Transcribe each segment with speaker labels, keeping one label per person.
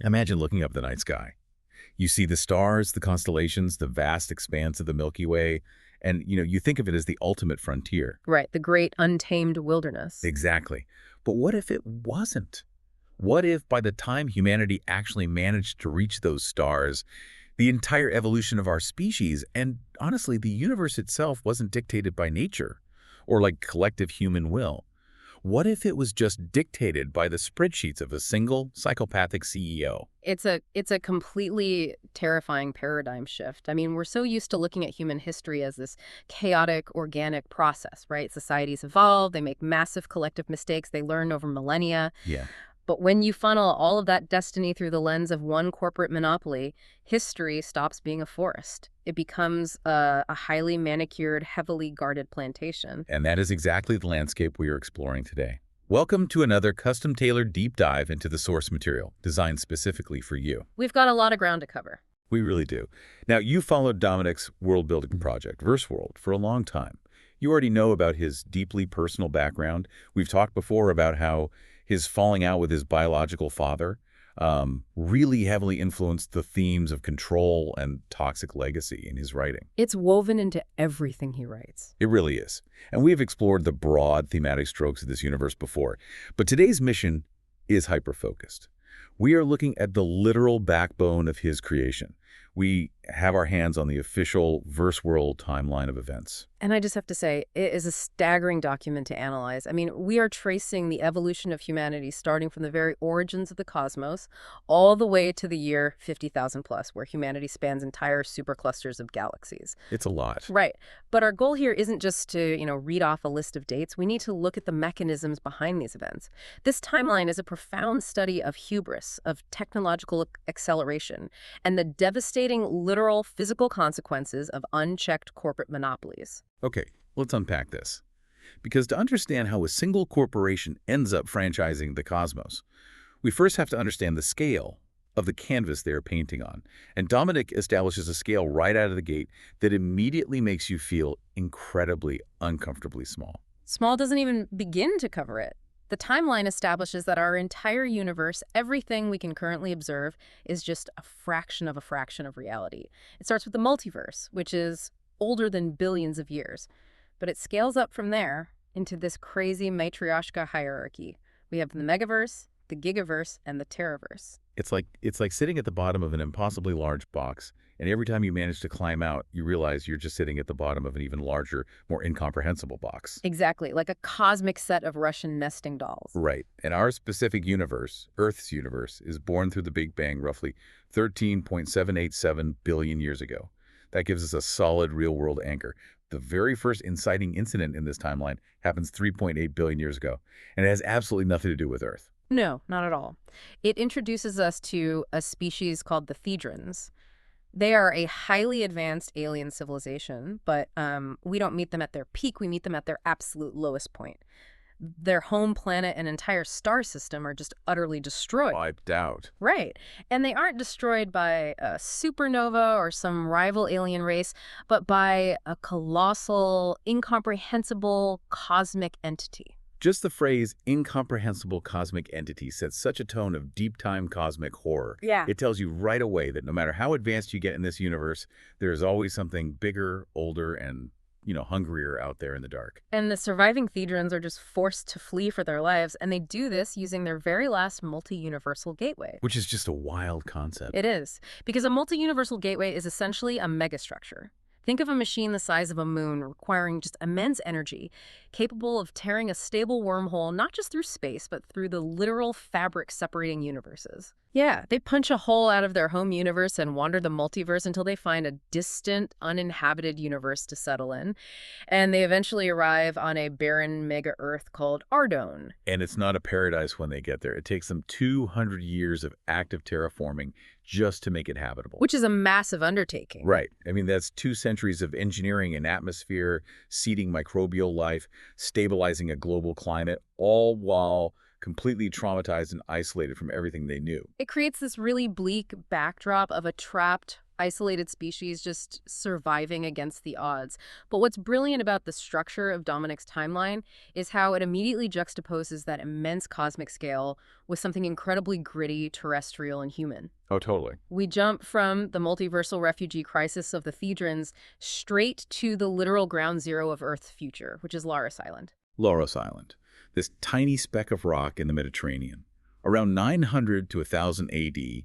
Speaker 1: Imagine looking up the night sky. You see the stars, the constellations, the vast expanse of the Milky Way, and you think of it as the ultimate frontier.
Speaker 2: Right, the great untamed wilderness.
Speaker 1: Exactly. But what if it wasn't? What if by the time humanity actually managed to reach those stars, the entire evolution of our species, and honestly, the universe itself wasn't dictated by nature or like collective human will? What if it was just dictated by the spreadsheets of a single psychopathic CEO?
Speaker 2: It's a completely terrifying paradigm shift. I mean, we're so used to looking at human history as this chaotic, organic process, right? Societies evolve, they make massive collective mistakes, they learn over millennia.
Speaker 1: Yeah.
Speaker 2: But when you funnel all of that destiny through the lens of one corporate monopoly, history stops being a forest. It becomes a highly manicured, heavily guarded plantation.
Speaker 1: And that is exactly the landscape we are exploring today. Welcome to another custom-tailored deep dive into the source material, designed specifically for you.
Speaker 2: We've got a lot of ground to cover.
Speaker 1: We really do. Now, you followed Dominic's world-building project, verseworld, for a long time. You already know about his deeply personal background. We've talked before about how his falling out with his biological father really heavily influenced the themes of control and toxic legacy in his writing.
Speaker 2: It's woven into everything he writes.
Speaker 1: It really is. And we have explored the broad thematic strokes of this universe before. But today's mission is hyper-focused. We are looking at the literal backbone of his creation. We have our hands on the official verseworld timeline of events.
Speaker 2: And I just have to say, it is a staggering document to analyze. I mean, we are tracing the evolution of humanity starting from the very origins of the cosmos all the way to the year 50,000 plus, where humanity spans entire superclusters of galaxies.
Speaker 1: It's a lot.
Speaker 2: Right. But our goal here isn't just to, read off a list of dates. We need to look at the mechanisms behind these events. This timeline is a profound study of hubris, of technological acceleration, and the devastating literal physical consequences of unchecked corporate monopolies.
Speaker 1: Okay, let's unpack this. Because to understand how a single corporation ends up franchising the cosmos, we first have to understand the scale of the canvas they're painting on. And Dominic establishes a scale right out of the gate that immediately makes you feel incredibly uncomfortably small.
Speaker 2: Small doesn't even begin to cover it. The timeline establishes that our entire universe, everything we can currently observe, is just a fraction of reality. It starts with the multiverse, which is older than billions of years. But it scales up from there into this crazy matryoshka hierarchy. We have the megaverse, the gigaverse, and the teraverse.
Speaker 1: It's like sitting at the bottom of an impossibly large box, and every time you manage to climb out, you realize you're just sitting at the bottom of an even larger, more incomprehensible box.
Speaker 2: Exactly, like a cosmic set of Russian nesting dolls.
Speaker 1: Right. And our specific universe, Earth's universe, is born through the Big Bang roughly 13.787 billion years ago. That gives us a solid real-world anchor. The very first inciting incident in this timeline happens 3.8 billion years ago, and it has absolutely nothing to do with Earth.
Speaker 2: No, not at all. It introduces us to a species called the Thedrons. They are a highly advanced alien civilization, but we don't meet them at their peak. We meet them at their absolute lowest point. Their home planet and entire star system are just utterly destroyed.
Speaker 1: Wiped out.
Speaker 2: Right. And they aren't destroyed by a supernova or some rival alien race, but by a colossal, incomprehensible cosmic entity.
Speaker 1: Just the phrase incomprehensible cosmic entity sets such a tone of deep-time cosmic horror.
Speaker 2: Yeah.
Speaker 1: It tells you right away that no matter how advanced you get in this universe, there is always something bigger, older, and hungrier out there in the dark.
Speaker 2: And the surviving Thedrons are just forced to flee for their lives, and they do this using their very last multi-universal gateway.
Speaker 1: Which is just a wild concept.
Speaker 2: It is, because a multi-universal gateway is essentially a megastructure. Think of a machine the size of a moon requiring just immense energy, capable of tearing a stable wormhole not just through space, but through the literal fabric separating universes. Yeah, they punch a hole out of their home universe and wander the multiverse until they find a distant, uninhabited universe to settle in. And they eventually arrive on a barren mega-Earth called Ardone.
Speaker 1: And it's not a paradise when they get there. It takes them 200 years of active terraforming just to make it habitable.
Speaker 2: Which is a massive undertaking.
Speaker 1: Right. I mean, that's 2 centuries of engineering an atmosphere, seeding microbial life, stabilizing a global climate, all while completely traumatized and isolated from everything they knew.
Speaker 2: It creates this really bleak backdrop of a trapped, isolated species just surviving against the odds. But what's brilliant about the structure of Dominic's timeline is how it immediately juxtaposes that immense cosmic scale with something incredibly gritty, terrestrial, and human.
Speaker 1: Oh, totally.
Speaker 2: We jump from the multiversal refugee crisis of the Thedrons straight to the literal ground zero of Earth's future, which is Laris Island.
Speaker 1: Laros Island, this tiny speck of rock in the Mediterranean. Around 900 to 1000 AD,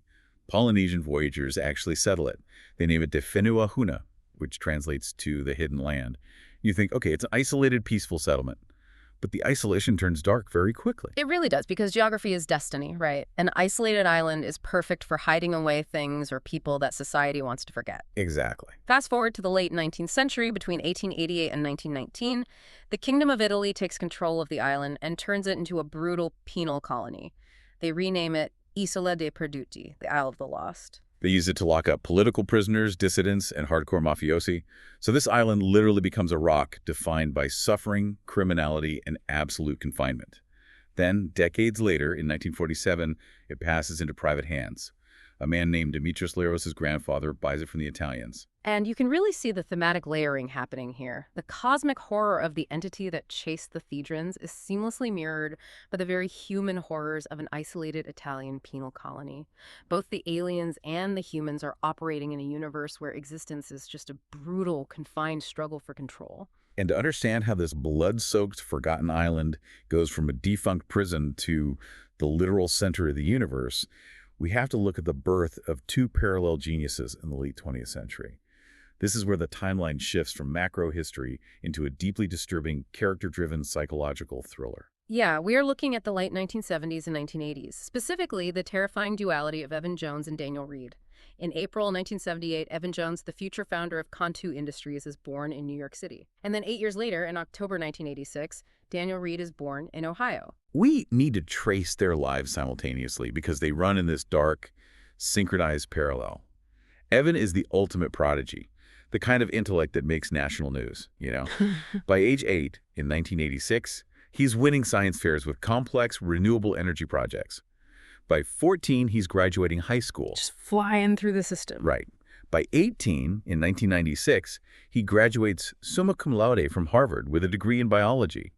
Speaker 1: Polynesian voyagers actually settle it. They name it De Whenua Huna, which translates to the hidden land. You think, okay, it's an isolated, peaceful settlement. But the isolation turns dark very quickly.
Speaker 2: It really does, because geography is destiny, right? An isolated island is perfect for hiding away things or people that society wants to forget.
Speaker 1: Exactly.
Speaker 2: Fast forward to the late 19th century, between 1888 and 1919, the Kingdom of Italy takes control of the island and turns it into a brutal penal colony. They rename it Isola dei Perduti, the Isle of the Lost.
Speaker 1: They use it to lock up political prisoners, dissidents, and hardcore mafiosi. So this island literally becomes a rock defined by suffering, criminality, and absolute confinement. Then, decades later, in 1947, it passes into private hands. A man named Demetrius Leros' grandfather buys it from the Italians.
Speaker 2: And you can really see the thematic layering happening here. The cosmic horror of the entity that chased the Thedrons is seamlessly mirrored by the very human horrors of an isolated Italian penal colony. Both the aliens and the humans are operating in a universe where existence is just a brutal, confined struggle for control.
Speaker 1: And to understand how this blood-soaked, forgotten island goes from a defunct prison to the literal center of the universe, we have to look at the birth of two parallel geniuses in the late 20th century. This is where the timeline shifts from macro history into a deeply disturbing, character-driven psychological thriller.
Speaker 2: Yeah, we are looking at the late 1970s and 1980s, specifically the terrifying duality of Evan Jones and Daniel Reed. In April 1978, Evan Jones, the future founder of Kontoo Industries, is born in New York City. And then 8 years later, in October 1986, Daniel Reed is born in Ohio.
Speaker 1: We need to trace their lives simultaneously because they run in this dark, synchronized parallel. Evan is the ultimate prodigy, the kind of intellect that makes national news, you know? By age 8, in 1986, he's winning science fairs with complex, renewable energy projects. By 14, he's graduating high school.
Speaker 2: Just flying through the system.
Speaker 1: Right. By 18, in 1996, he graduates summa cum laude from Harvard with a degree in biology.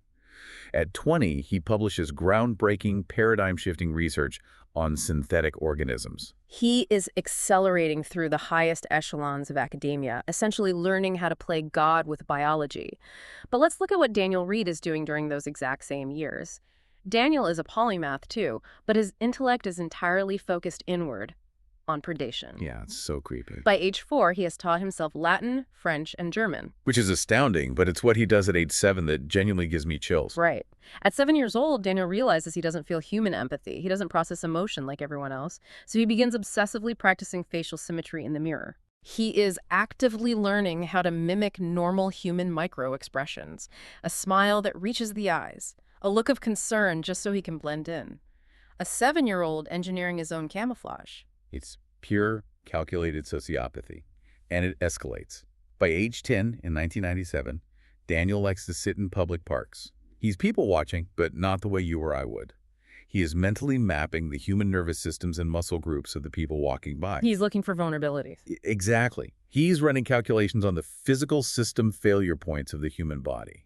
Speaker 1: At 20, he publishes groundbreaking, paradigm-shifting research on synthetic organisms.
Speaker 2: He is accelerating through the highest echelons of academia, essentially learning how to play God with biology. But let's look at what Daniel Reed is doing during those exact same years. Daniel is a polymath too, but his intellect is entirely focused inward, on predation.
Speaker 1: Yeah, it's so creepy.
Speaker 2: By age 4, he has taught himself Latin, French, and German.
Speaker 1: Which is astounding, but it's what he does at age 7 that genuinely gives me chills.
Speaker 2: Right. At 7 years old, Daniel realizes he doesn't feel human empathy. He doesn't process emotion like everyone else, so he begins obsessively practicing facial symmetry in the mirror. He is actively learning how to mimic normal human micro-expressions, a smile that reaches the eyes, a look of concern just so he can blend in. A 7-year-old engineering his own camouflage.
Speaker 1: It's pure, calculated sociopathy, and it escalates. By age 10, in 1997, Daniel likes to sit in public parks. He's people-watching, but not the way you or I would. He is mentally mapping the human nervous systems and muscle groups of the people walking by.
Speaker 2: He's looking for vulnerabilities.
Speaker 1: Exactly. He's running calculations on the physical system failure points of the human body.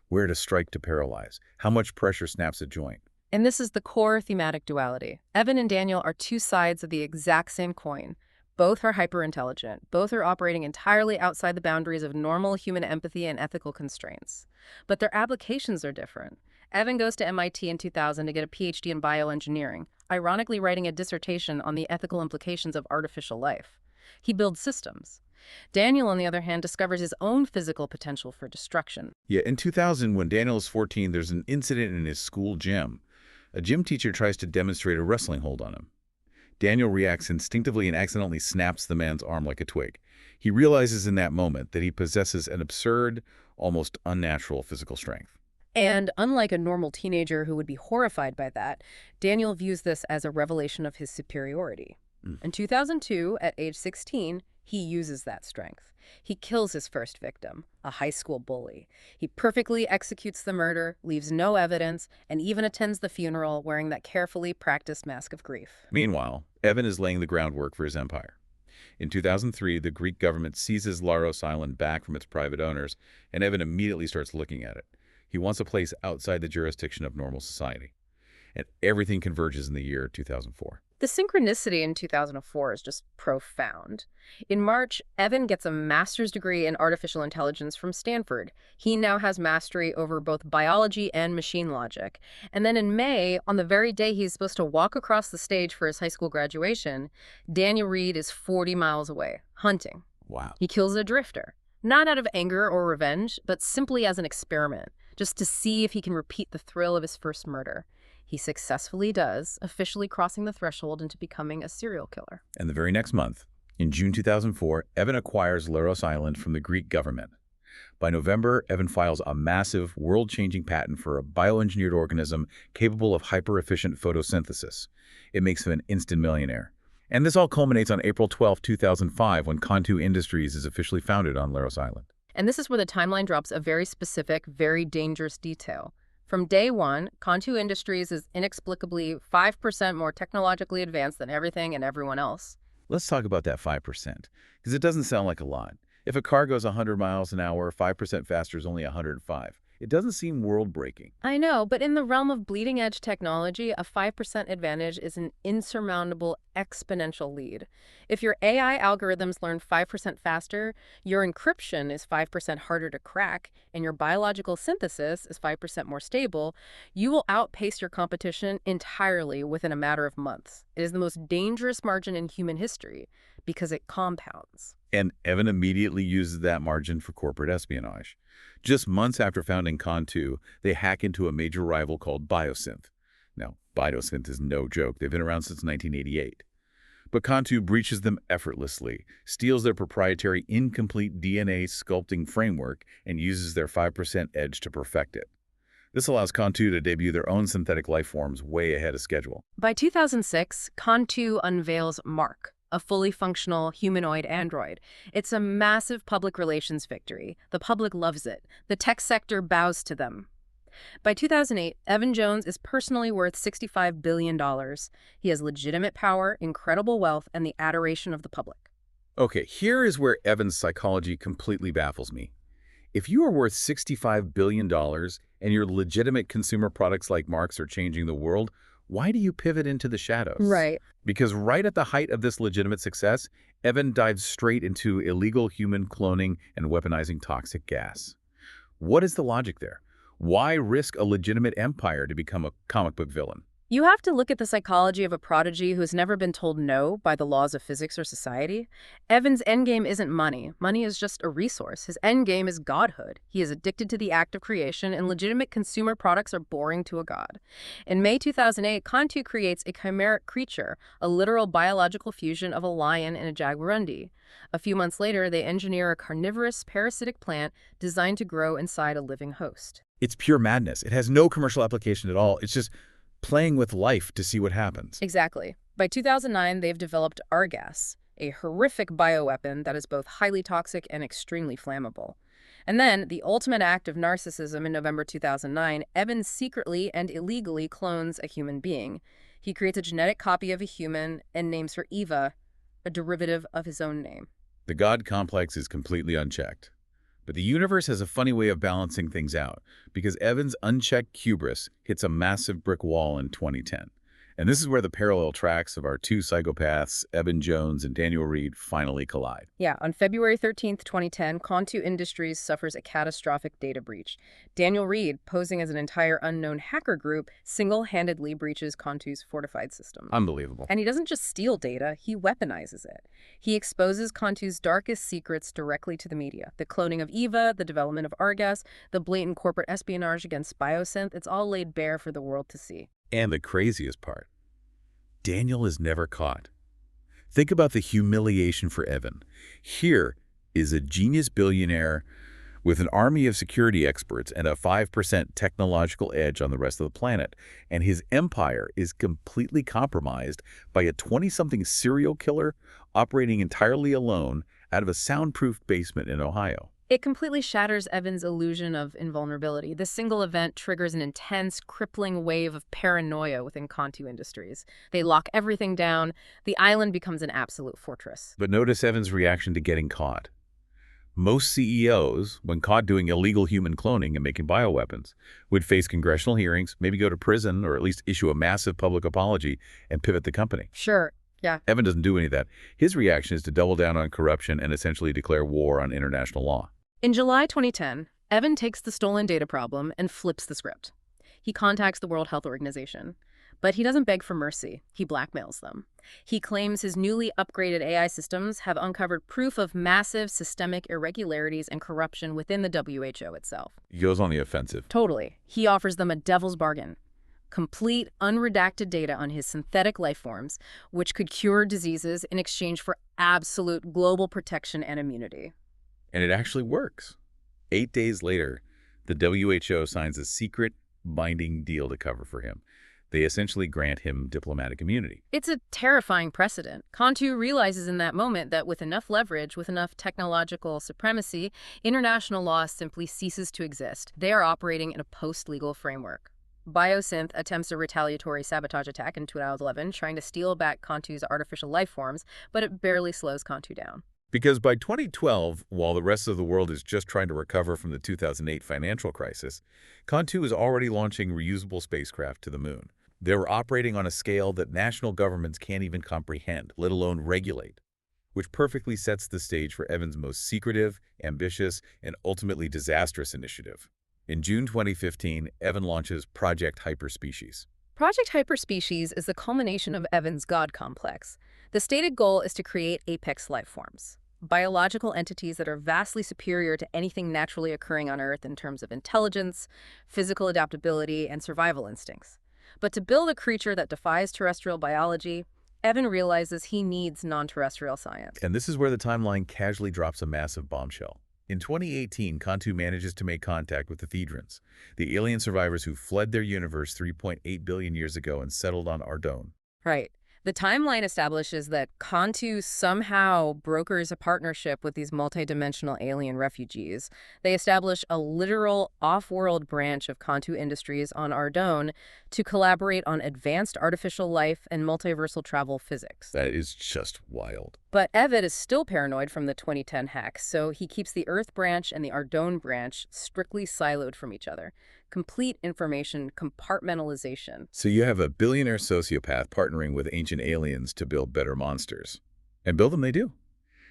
Speaker 1: Where to strike to paralyze, how much pressure snaps a joint.
Speaker 2: And this is the core thematic duality. Evan and Daniel are two sides of the exact same coin. Both are hyper-intelligent. Both are operating entirely outside the boundaries of normal human empathy and ethical constraints. But their applications are different. Evan goes to MIT in 2000 to get a PhD in bioengineering, ironically writing a dissertation on the ethical implications of artificial life. He builds systems. Daniel, on the other hand, discovers his own physical potential for destruction.
Speaker 1: Yeah, in 2000, when Daniel is 14, there's an incident in his school gym. A gym teacher tries to demonstrate a wrestling hold on him. Daniel reacts instinctively and accidentally snaps the man's arm like a twig. He realizes in that moment that he possesses an absurd, almost unnatural physical strength.
Speaker 2: And unlike a normal teenager who would be horrified by that, Daniel views this as a revelation of his superiority. In 2002, at age 16, he uses that strength. He kills his first victim, a high school bully. He perfectly executes the murder, leaves no evidence, and even attends the funeral wearing that carefully practiced mask of grief.
Speaker 1: Meanwhile, Evan is laying the groundwork for his empire. In 2003, the Greek government seizes Laros Island back from its private owners, and Evan immediately starts looking at it. He wants a place outside the jurisdiction of normal society. And everything converges in the year 2004.
Speaker 2: The synchronicity in 2004 is just profound. In March, Evan gets a master's degree in artificial intelligence from Stanford. He now has mastery over both biology and machine logic. And then in May, on the very day he's supposed to walk across the stage for his high school graduation, Daniel Reed is 40 miles away, hunting.
Speaker 1: Wow.
Speaker 2: He kills a drifter, not out of anger or revenge, but simply as an experiment, just to see if he can repeat the thrill of his first murder. He successfully does, officially crossing the threshold into becoming a serial killer.
Speaker 1: And the very next month, in June 2004, Evan acquires Laros Island from the Greek government. By November, Evan files a massive, world-changing patent for a bioengineered organism capable of hyper-efficient photosynthesis. It makes him an instant millionaire. And this all culminates on April 12, 2005, when Kontoo Industries is officially founded on Laros Island.
Speaker 2: And this is where the timeline drops a very specific, very dangerous detail. From day one, Kontoo Industries is inexplicably 5% more technologically advanced than everything and everyone else.
Speaker 1: Let's talk about that 5%, because it doesn't sound like a lot. If a car goes 100 miles an hour, 5% faster is only 105. It doesn't seem world-breaking.
Speaker 2: I know, but in the realm of bleeding-edge technology, a 5% advantage is an insurmountable exponential lead. If your AI algorithms learn 5% faster, your encryption is 5% harder to crack, and your biological synthesis is 5% more stable, you will outpace your competition entirely within a matter of months. It is the most dangerous margin in human history because it compounds.
Speaker 1: And Evan immediately uses that margin for corporate espionage. Just months after founding Kontoo, they hack into a major rival called Biosynth. Now, Biosynth is no joke. They've been around since 1988. But Kontoo breaches them effortlessly, steals their proprietary incomplete DNA sculpting framework, and uses their 5% edge to perfect it. This allows Kontoo to debut their own synthetic life forms way ahead of schedule.
Speaker 2: By 2006, Kontoo unveils Mark, a fully functional humanoid android. It's a massive public relations victory. The public loves it. The tech sector bows to them. By 2008, Evan Jones is personally worth $65 billion. He has legitimate power, incredible wealth, and the adoration of the public.
Speaker 1: Okay, here is where Evan's psychology completely baffles me. If you are worth $65 billion and your legitimate consumer products like Marks are changing the world, why do you pivot into the shadows?
Speaker 2: Right.
Speaker 1: Because right at the height of this legitimate success, Evan dives straight into illegal human cloning and weaponizing toxic gas. What is the logic there? Why risk a legitimate empire to become a comic book villain?
Speaker 2: You have to look at the psychology of a prodigy who has never been told no by the laws of physics or society. Evan's endgame isn't money. Money is just a resource. His endgame is godhood. He is addicted to the act of creation, and legitimate consumer products are boring to a god. In May 2008, Kontoo creates a chimeric creature, a literal biological fusion of a lion and a jaguarundi. A few months later, they engineer a carnivorous, parasitic plant designed to grow inside a living host.
Speaker 1: It's pure madness. It has no commercial application at all. It's just playing with life to see what happens.
Speaker 2: Exactly. By 2009, they've developed Argas, a horrific bioweapon that is both highly toxic and extremely flammable. And then, the ultimate act of narcissism in November 2009, Evan secretly and illegally clones a human being. He creates a genetic copy of a human and names her Eva, a derivative of his own name.
Speaker 1: The God complex is completely unchecked. But the universe has a funny way of balancing things out, because Evan's unchecked hubris hits a massive brick wall in 2010. And this is where the parallel tracks of our two psychopaths, Evan Jones and Daniel Reed, finally collide.
Speaker 2: Yeah, on February 13th, 2010, Kontoo Industries suffers a catastrophic data breach. Daniel Reed, posing as an entire unknown hacker group, single-handedly breaches Kontoo's fortified systems.
Speaker 1: Unbelievable.
Speaker 2: And he doesn't just steal data, he weaponizes it. He exposes Kontoo's darkest secrets directly to the media. The cloning of Eva, the development of Argas, the blatant corporate espionage against Biosynth, it's all laid bare for the world to see.
Speaker 1: And the craziest part, Daniel is never caught. Think about the humiliation for Evan. Here is a genius billionaire with an army of security experts and a 5% technological edge on the rest of the planet, and his empire is completely compromised by a 20-something serial killer operating entirely alone out of a soundproof basement in Ohio.
Speaker 2: It completely shatters Evan's illusion of invulnerability. This single event triggers an intense, crippling wave of paranoia within Kontoo Industries. They lock everything down. The island becomes an absolute fortress.
Speaker 1: But notice Evan's reaction to getting caught. Most CEOs, when caught doing illegal human cloning and making bioweapons, would face congressional hearings, maybe go to prison, or at least issue a massive public apology and pivot the company.
Speaker 2: Sure, yeah.
Speaker 1: Evan doesn't do any of that. His reaction is to double down on corruption and essentially declare war on international law.
Speaker 2: In July 2010, Evan takes the stolen data problem and flips the script. He contacts the World Health Organization. But he doesn't beg for mercy. He blackmails them. He claims his newly upgraded AI systems have uncovered proof of massive systemic irregularities and corruption within the WHO itself.
Speaker 1: He goes on the offensive.
Speaker 2: Totally. He offers them a devil's bargain. Complete, unredacted data on his synthetic life forms, which could cure diseases in exchange for absolute global protection and immunity.
Speaker 1: And it actually works. 8 days later, the WHO signs a secret, binding deal to cover for him. They essentially grant him diplomatic immunity.
Speaker 2: It's a terrifying precedent. Kontoo realizes in that moment that with enough leverage, with enough technological supremacy, international law simply ceases to exist. They are operating in a post-legal framework. Biosynth attempts a retaliatory sabotage attack in 2011, trying to steal back Kontoo's artificial life forms, but it barely slows Kontoo down.
Speaker 1: Because by 2012, while the rest of the world is just trying to recover from the 2008 financial crisis, Kontoo is already launching reusable spacecraft to the moon. They were operating on a scale that national governments can't even comprehend, let alone regulate, which perfectly sets the stage for Evan's most secretive, ambitious, and ultimately disastrous initiative. In June 2015, Evan launches Project Hyperspecies.
Speaker 2: Project Hyperspecies is the culmination of Evan's God complex. The stated goal is to create apex life forms, biological entities that are vastly superior to anything naturally occurring on Earth in terms of intelligence, physical adaptability, and survival instincts. But to build a creature that defies terrestrial biology, Evan realizes he needs non-terrestrial science.
Speaker 1: And this is where the timeline casually drops a massive bombshell. In 2018, Kontoo manages to make contact with the Thedrons, the alien survivors who fled their universe 3.8 billion years ago and settled on Ardone.
Speaker 2: Right. The timeline establishes that Kontoo somehow brokers a partnership with these multidimensional alien refugees. They establish a literal off-world branch of Kontoo Industries on Ardone to collaborate on advanced artificial life and multiversal travel physics.
Speaker 1: That is just wild.
Speaker 2: But Evan is still paranoid from the 2010 hacks, so he keeps the Earth branch and the Ardone branch strictly siloed from each other. Complete information compartmentalization.
Speaker 1: So you have a billionaire sociopath partnering with ancient aliens to build better monsters. And build them they do.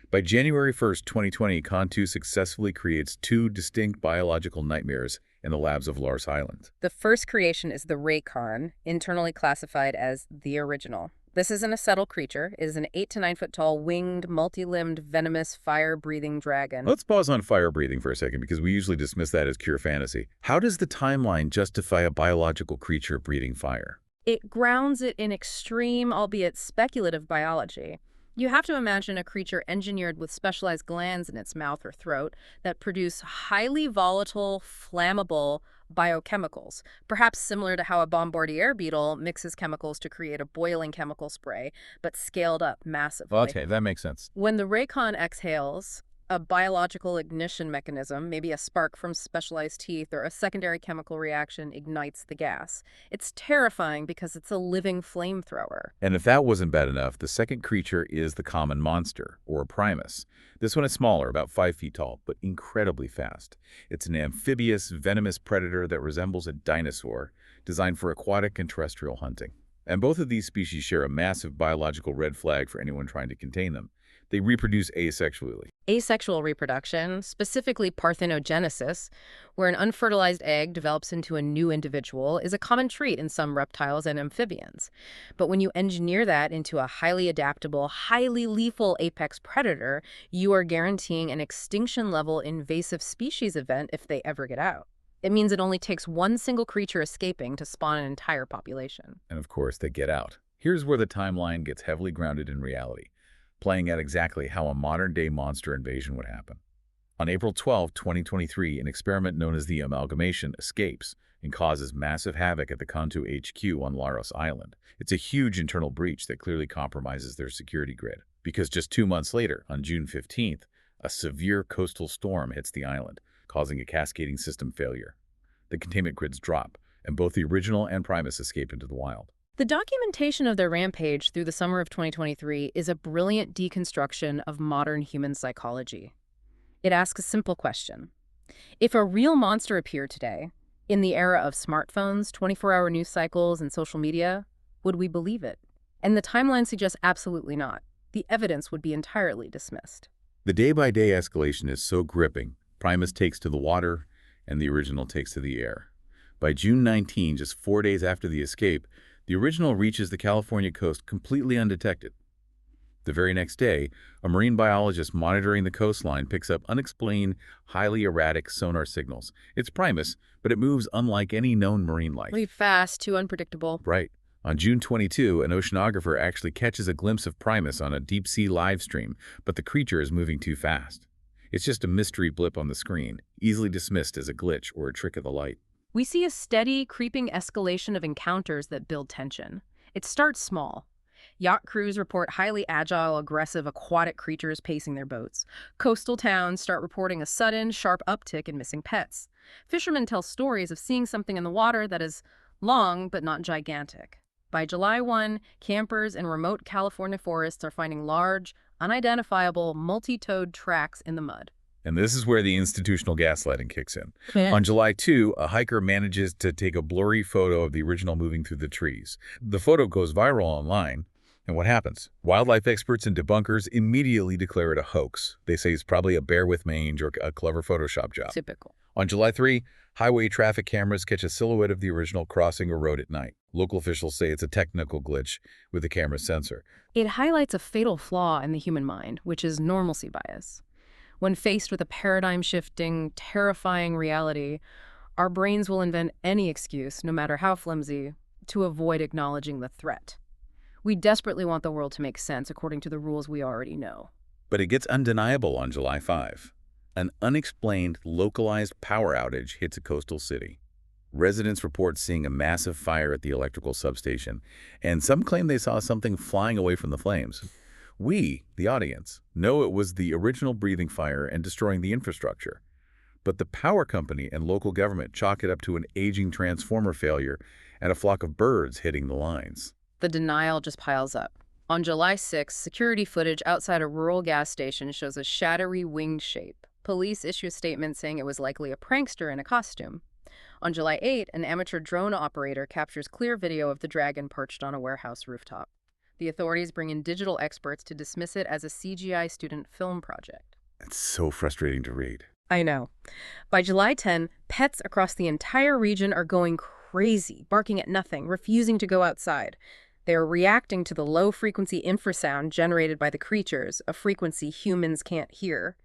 Speaker 1: By January 1st, 2020, Kontoo successfully creates 2 distinct biological nightmares in the labs of Lars Island.
Speaker 2: The first creation is the Raycon, internally classified as the original. This isn't a subtle creature. It is an 8 to 9 foot tall, winged, multi-limbed, venomous, fire-breathing dragon.
Speaker 1: Let's pause on fire breathing for a second because we usually dismiss that as pure fantasy. How does the timeline justify a biological creature breathing fire?
Speaker 2: It grounds it in extreme, albeit speculative, biology. You have to imagine a creature engineered with specialized glands in its mouth or throat that produce highly volatile, flammable biochemicals, perhaps similar to how a bombardier beetle mixes chemicals to create a boiling chemical spray, but scaled up massively.
Speaker 1: Okay, that makes sense.
Speaker 2: When the Raycon exhales, a biological ignition mechanism, maybe a spark from specialized teeth or a secondary chemical reaction, ignites the gas. It's terrifying because it's a living flamethrower.
Speaker 1: And if that wasn't bad enough, the second creature is the common monster, or primus. This one is smaller, about 5 feet tall, but incredibly fast. It's an amphibious, venomous predator that resembles a dinosaur, designed for aquatic and terrestrial hunting. And both of these species share a massive biological red flag for anyone trying to contain them. They reproduce asexually.
Speaker 2: Asexual reproduction, specifically parthenogenesis, where an unfertilized egg develops into a new individual, is a common trait in some reptiles and amphibians. But when you engineer that into a highly adaptable, highly lethal apex predator, you are guaranteeing an extinction-level invasive species event if they ever get out. It means it only takes one single creature escaping to spawn an entire population.
Speaker 1: And of course, they get out. Here's where the timeline gets heavily grounded in reality, playing out exactly how a modern-day monster invasion would happen. On April 12, 2023, an experiment known as the amalgamation escapes and causes massive havoc at the Kontoo HQ on Lars Island. It's a huge internal breach that clearly compromises their security grid. Because just 2 months later, on June 15th, A severe coastal storm hits the island, causing a cascading system failure. The containment grids drop, and both the original and Primus escape into the wild.
Speaker 2: The documentation of their rampage through the summer of 2023 is a brilliant deconstruction of modern human psychology. It asks a simple question. If a real monster appeared today, in the era of smartphones, 24-hour news cycles, and social media, would we believe it? And the timeline suggests absolutely not. The evidence would be entirely dismissed.
Speaker 1: The day-by-day escalation is so gripping. Primus takes to the water, and the original takes to the air. By June 19, just 4 days after the escape, the original reaches the California coast completely undetected. The very next day, a marine biologist monitoring the coastline picks up unexplained, highly erratic sonar signals. It's Primus, but it moves unlike any known marine life.
Speaker 2: Really fast, too unpredictable.
Speaker 1: Right. On June 22, an oceanographer actually catches a glimpse of Primus on a deep-sea live stream, but the creature is moving too fast. It's just a mystery blip on the screen, easily dismissed as a glitch or a trick of the light.
Speaker 2: We see a steady, creeping escalation of encounters that build tension. It starts small. Yacht crews report highly agile, aggressive, aquatic creatures pacing their boats. Coastal towns start reporting a sudden, sharp uptick in missing pets. Fishermen tell stories of seeing something in the water that is long but not gigantic. By July 1, campers in remote California forests are finding large, unidentifiable, multi-toed tracks in the mud.
Speaker 1: And this is where the institutional gaslighting kicks in.
Speaker 2: Yeah.
Speaker 1: On July 2, a hiker manages to take a blurry photo of the original moving through the trees. The photo goes viral online, and what happens? Wildlife experts and debunkers immediately declare it a hoax. They say it's probably a bear with mange or a clever Photoshop job.
Speaker 2: Typical.
Speaker 1: On July 3, highway traffic cameras catch a silhouette of the original crossing a road at night. Local officials say it's a technical glitch with the camera sensor.
Speaker 2: It highlights a fatal flaw in the human mind, which is normalcy bias. When faced with a paradigm-shifting, terrifying reality, our brains will invent any excuse, no matter how flimsy, to avoid acknowledging the threat. We desperately want the world to make sense according to the rules we already know.
Speaker 1: But it gets undeniable on July 5. An unexplained, localized power outage hits a coastal city. Residents report seeing a massive fire at the electrical substation, and some claim they saw something flying away from the flames. We, the audience, know it was the original breathing fire and destroying the infrastructure. But the power company and local government chalk it up to an aging transformer failure and a flock of birds hitting the lines.
Speaker 2: The denial just piles up. On July 6, security footage outside a rural gas station shows a shadowy winged shape. Police issue a statement saying it was likely a prankster in a costume. On July 8, an amateur drone operator captures clear video of the dragon perched on a warehouse rooftop. The authorities bring in digital experts to dismiss it as a CGI student film project.
Speaker 1: It's so frustrating to read.
Speaker 2: I know. By July 10, pets across the entire region are going crazy, barking at nothing, refusing to go outside. They are reacting to the low-frequency infrasound generated by the creatures, a frequency humans can't hear.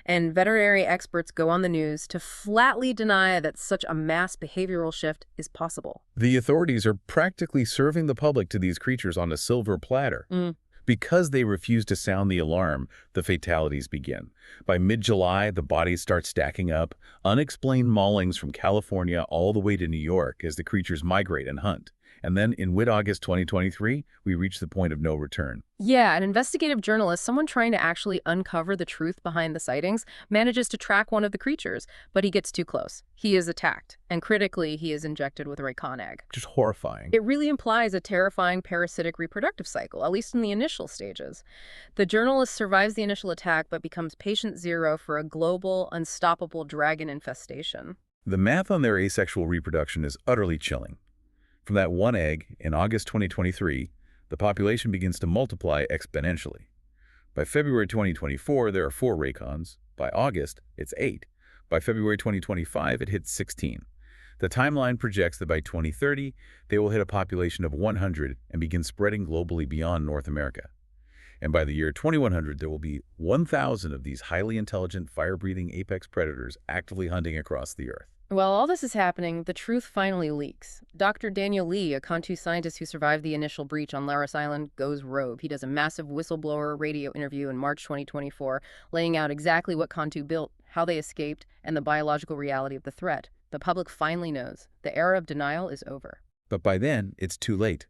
Speaker 2: And veterinary experts go on the news to flatly deny that such a mass behavioral shift is possible.
Speaker 1: The authorities are practically serving the public to these creatures on a silver platter. Because they refuse to sound the alarm, the fatalities begin. By mid-July, the bodies start stacking up, unexplained maulings from California all the way to New York as the creatures migrate and hunt. And then in mid-August 2023, we reach the point of no return.
Speaker 2: Yeah, an investigative journalist, someone trying to actually uncover the truth behind the sightings, manages to track one of the creatures, but he gets too close. He is attacked, and critically, he is injected with a Raycon egg.
Speaker 1: Just horrifying.
Speaker 2: It really implies a terrifying parasitic reproductive cycle, at least in the initial stages. The journalist survives the initial attack, but becomes patient zero for a global, unstoppable dragon infestation.
Speaker 1: The math on their asexual reproduction is utterly chilling. From that one egg, in August 2023, the population begins to multiply exponentially. By February 2024, there are 4 Raycons. By August, it's 8. By February 2025, it hits 16. The timeline projects that by 2030, they will hit a population of 100 and begin spreading globally beyond North America. And by the year 2100, there will be 1,000 of these highly intelligent, fire-breathing apex predators actively hunting across the Earth.
Speaker 2: While all this is happening, the truth finally leaks. Dr. Daniel Lee, a Kontoo scientist who survived the initial breach on Laris Island, goes rogue. He does a massive whistleblower radio interview in March 2024, laying out exactly what Kontoo built, how they escaped, and the biological reality of the threat. The public finally knows. The era of denial is over.
Speaker 1: But by then, it's too late.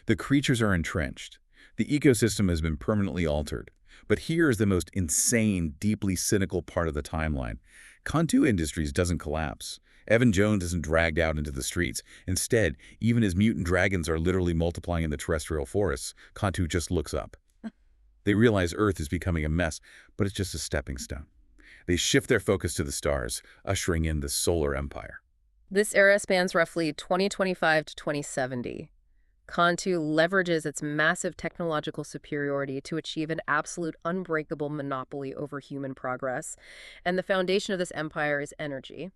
Speaker 1: The creatures are entrenched. The ecosystem has been permanently altered. But here's the most insane, deeply cynical part of the timeline. Kontoo Industries doesn't collapse. Evan Jones isn't dragged out into the streets. Instead, even as mutant dragons are literally multiplying in the terrestrial forests, Kontoo just looks up. They realize Earth is becoming a mess, but it's just a stepping stone. They shift their focus to the stars, ushering in the solar empire.
Speaker 2: This era spans roughly 2025 to 2070. Kontoo leverages its massive technological superiority to achieve an absolute unbreakable monopoly over human progress, and the foundation of this empire is energy.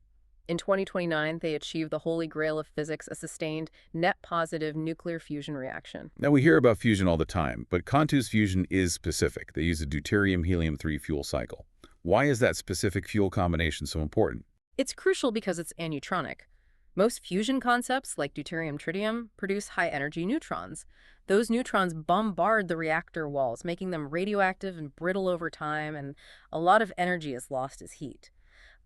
Speaker 2: In 2029, they achieve the holy grail of physics, a sustained, net-positive nuclear fusion reaction.
Speaker 1: Now, we hear about fusion all the time, but Kontoo's fusion is specific. They use a deuterium-helium-3 fuel cycle. Why is that specific fuel combination so important?
Speaker 2: It's crucial because it's aneutron. Most fusion concepts, like deuterium-tritium, produce high-energy neutrons. Those neutrons bombard the reactor walls, making them radioactive and brittle over time, and a lot of energy is lost as heat.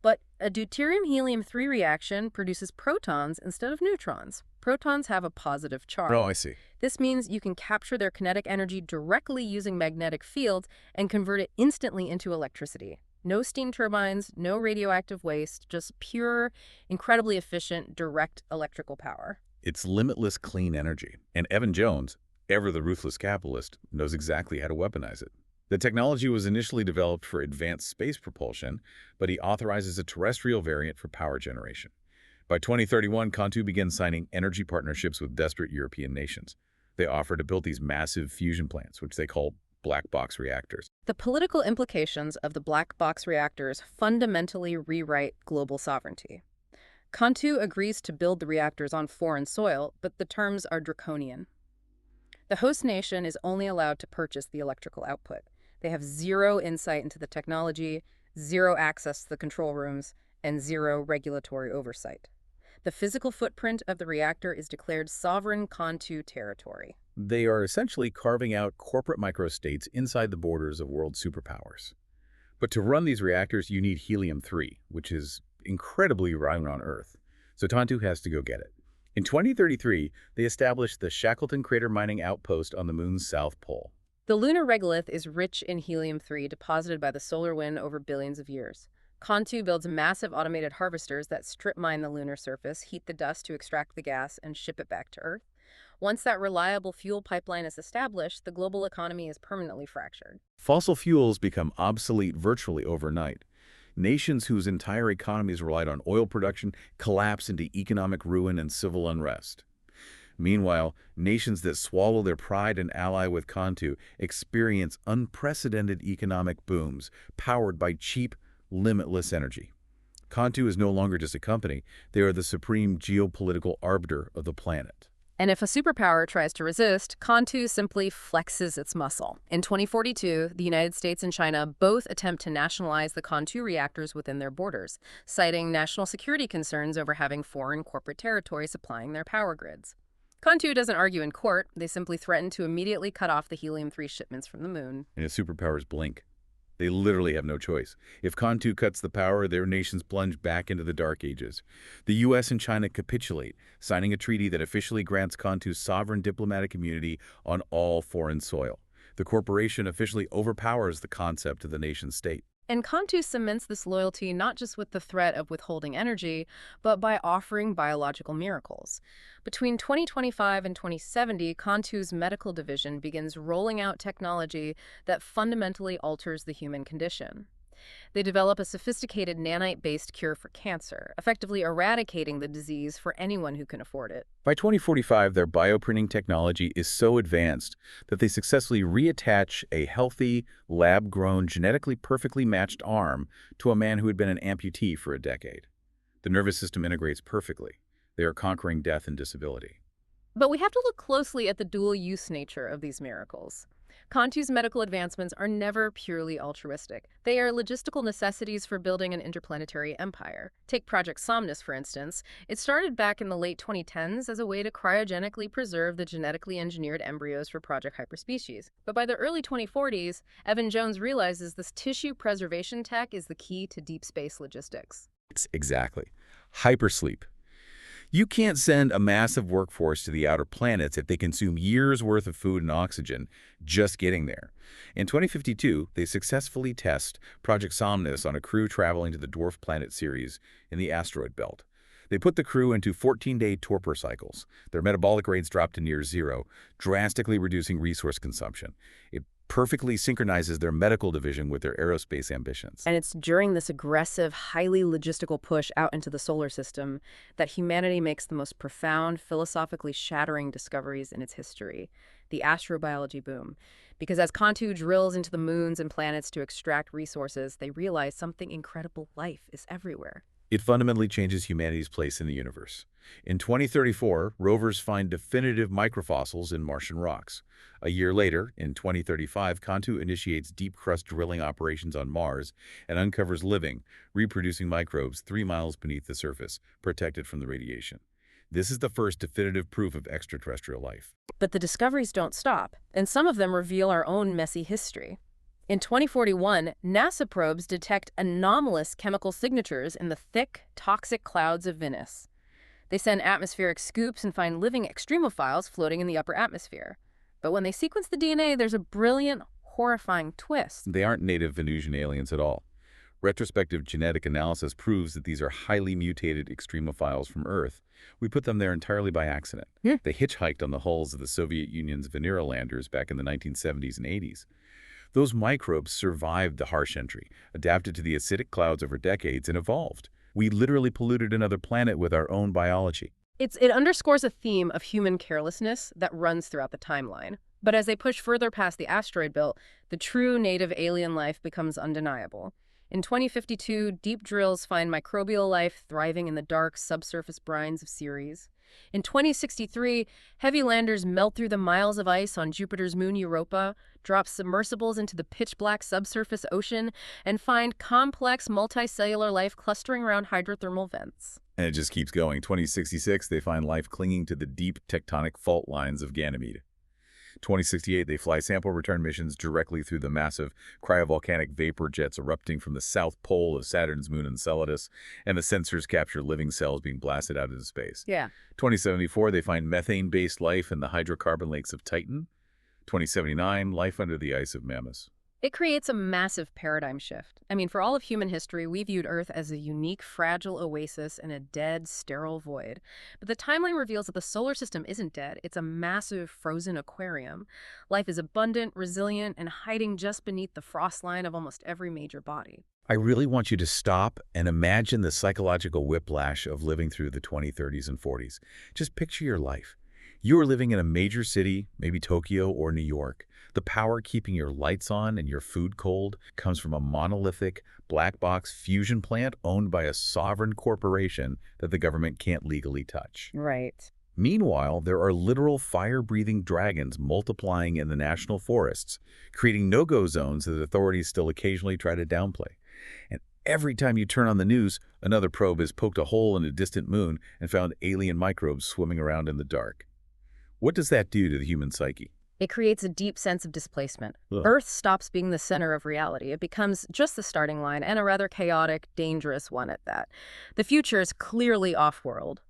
Speaker 2: But a deuterium-helium-3 reaction produces protons instead of neutrons. Protons have a positive charge.
Speaker 1: Oh, I see.
Speaker 2: This means you can capture their kinetic energy directly using magnetic fields and convert it instantly into electricity. No steam turbines, no radioactive waste, just pure, incredibly efficient, direct electrical power.
Speaker 1: It's limitless clean energy. And Evan Jones, ever the ruthless capitalist, knows exactly how to weaponize it. The technology was initially developed for advanced space propulsion, but he authorizes a terrestrial variant for power generation. By 2031, Kontoo begins signing energy partnerships with desperate European nations. They offer to build these massive fusion plants, which they call black box reactors.
Speaker 2: The political implications of the black box reactors fundamentally rewrite global sovereignty. Kontoo agrees to build the reactors on foreign soil, but the terms are draconian. The host nation is only allowed to purchase the electrical output. They have zero insight into the technology, zero access to the control rooms, and zero regulatory oversight. The physical footprint of the reactor is declared sovereign Kontoo territory.
Speaker 1: They are essentially carving out corporate microstates inside the borders of world superpowers. But to run these reactors, you need helium-3, which is incredibly rare on Earth. So Kontoo has to go get it. In 2033, they established the Shackleton Crater Mining Outpost on the Moon's south pole.
Speaker 2: The lunar regolith is rich in helium-3 deposited by the solar wind over billions of years. Kontoo builds massive automated harvesters that strip mine the lunar surface, heat the dust to extract the gas, and ship it back to Earth. Once that reliable fuel pipeline is established, the global economy is permanently fractured.
Speaker 1: Fossil fuels become obsolete virtually overnight. Nations whose entire economies relied on oil production collapse into economic ruin and civil unrest. Meanwhile, nations that swallow their pride and ally with Kontoo experience unprecedented economic booms powered by cheap, limitless energy. Kontoo is no longer just a company. They are the supreme geopolitical arbiter of the planet.
Speaker 2: And if a superpower tries to resist, Kontoo simply flexes its muscle. In 2042, the United States and China both attempt to nationalize the Kontoo reactors within their borders, citing national security concerns over having foreign corporate territory supplying their power grids. Kontoo doesn't argue in court. They simply threaten to immediately cut off the helium-3 shipments from the moon.
Speaker 1: And if superpowers blink, they literally have no choice. If Kontoo cuts the power, their nations plunge back into the Dark Ages. The U.S. and China capitulate, signing a treaty that officially grants Kontoo sovereign diplomatic immunity on all foreign soil. The corporation officially overpowers the concept of the nation-state.
Speaker 2: And Kontoo cements this loyalty not just with the threat of withholding energy, but by offering biological miracles. Between 2025 and 2070, Kontoo's medical division begins rolling out technology that fundamentally alters the human condition. They develop a sophisticated nanite-based cure for cancer, effectively eradicating the disease for anyone who can afford it.
Speaker 1: By 2045, their bioprinting technology is so advanced that they successfully reattach a healthy, lab-grown, genetically perfectly matched arm to a man who had been an amputee for a decade. The nervous system integrates perfectly. They are conquering death and disability.
Speaker 2: But we have to look closely at the dual-use nature of these miracles. Kontoo's medical advancements are never purely altruistic. They are logistical necessities for building an interplanetary empire. Take Project Somnus, for instance. It started back in the late 2010s as a way to cryogenically preserve the genetically engineered embryos for Project Hyperspecies. But by the early 2040s, Evan Jones realizes this tissue preservation tech is the key to deep space logistics.
Speaker 1: Exactly. Hypersleep. You can't send a massive workforce to the outer planets if they consume years' worth of food and oxygen just getting there. In 2052, they successfully test Project Somnus on a crew traveling to the dwarf planet Ceres in the asteroid belt. They put the crew into 14-day torpor cycles. Their metabolic rates drop to near zero, drastically reducing resource consumption. It perfectly synchronizes their medical division with their aerospace ambitions.
Speaker 2: And it's during this aggressive, highly logistical push out into the solar system that humanity makes the most profound, philosophically shattering discoveries in its history, the astrobiology boom. Because as Kontoo drills into the moons and planets to extract resources, they realize something incredible: life is everywhere.
Speaker 1: It fundamentally changes humanity's place in the universe. In 2034, rovers find definitive microfossils in Martian rocks. A year later, in 2035, Kontoo initiates deep-crust drilling operations on Mars and uncovers living, reproducing microbes 3 miles beneath the surface, protected from the radiation. This is the first definitive proof of extraterrestrial life.
Speaker 2: But the discoveries don't stop, and some of them reveal our own messy history. In 2041, NASA probes detect anomalous chemical signatures in the thick, toxic clouds of Venus. They send atmospheric scoops and find living extremophiles floating in the upper atmosphere. But when they sequence the DNA, there's a brilliant, horrifying twist.
Speaker 1: They aren't native Venusian aliens at all. Retrospective genetic analysis proves that these are highly mutated extremophiles from Earth. We put them there entirely by accident. They hitchhiked on the hulls of the Soviet Union's Venera landers back in the 1970s and 80s. Those microbes survived the harsh entry, adapted to the acidic clouds over decades, and evolved. We literally polluted another planet with our own biology.
Speaker 2: It underscores a theme of human carelessness that runs throughout the timeline. But as they push further past the asteroid belt, the true native alien life becomes undeniable. In 2052, deep drills find microbial life thriving in the dark subsurface brines of Ceres. In 2063, heavy landers melt through the miles of ice on Jupiter's moon Europa, drop submersibles into the pitch-black subsurface ocean, and find complex multicellular life clustering around hydrothermal vents.
Speaker 1: And it just keeps going. 2066, they find life clinging to the deep tectonic fault lines of Ganymede. 2068, they fly sample return missions directly through the massive cryovolcanic vapor jets erupting from the south pole of Saturn's moon Enceladus, and the sensors capture living cells being blasted out into space. 2074, they find methane-based life in the hydrocarbon lakes of Titan. 2079, life under the ice of Mammoth.
Speaker 2: It creates a massive paradigm shift. I mean, for all of human history, we viewed Earth as a unique, fragile oasis in a dead, sterile void. But the timeline reveals that the solar system isn't dead. It's a massive, frozen aquarium. Life is abundant, resilient, and hiding just beneath the frost line of almost every major body.
Speaker 1: I really want you to stop and imagine the psychological whiplash of living through the 2030s and 40s. Just picture your life. You are living in a major city, maybe Tokyo or New York. The power keeping your lights on and your food cold comes from a monolithic, black box fusion plant owned by a sovereign corporation that the government can't legally touch.
Speaker 2: Right.
Speaker 1: Meanwhile, there are literal fire-breathing dragons multiplying in the national forests, creating no-go zones that authorities still occasionally try to downplay. And every time you turn on the news, another probe has poked a hole in a distant moon and found alien microbes swimming around in the dark. What does that do to the human psyche?
Speaker 2: It creates a deep sense of displacement.
Speaker 1: Ugh.
Speaker 2: Earth stops being the center of reality. It becomes just the starting line, and a rather chaotic, dangerous one at that. The future is clearly off-world.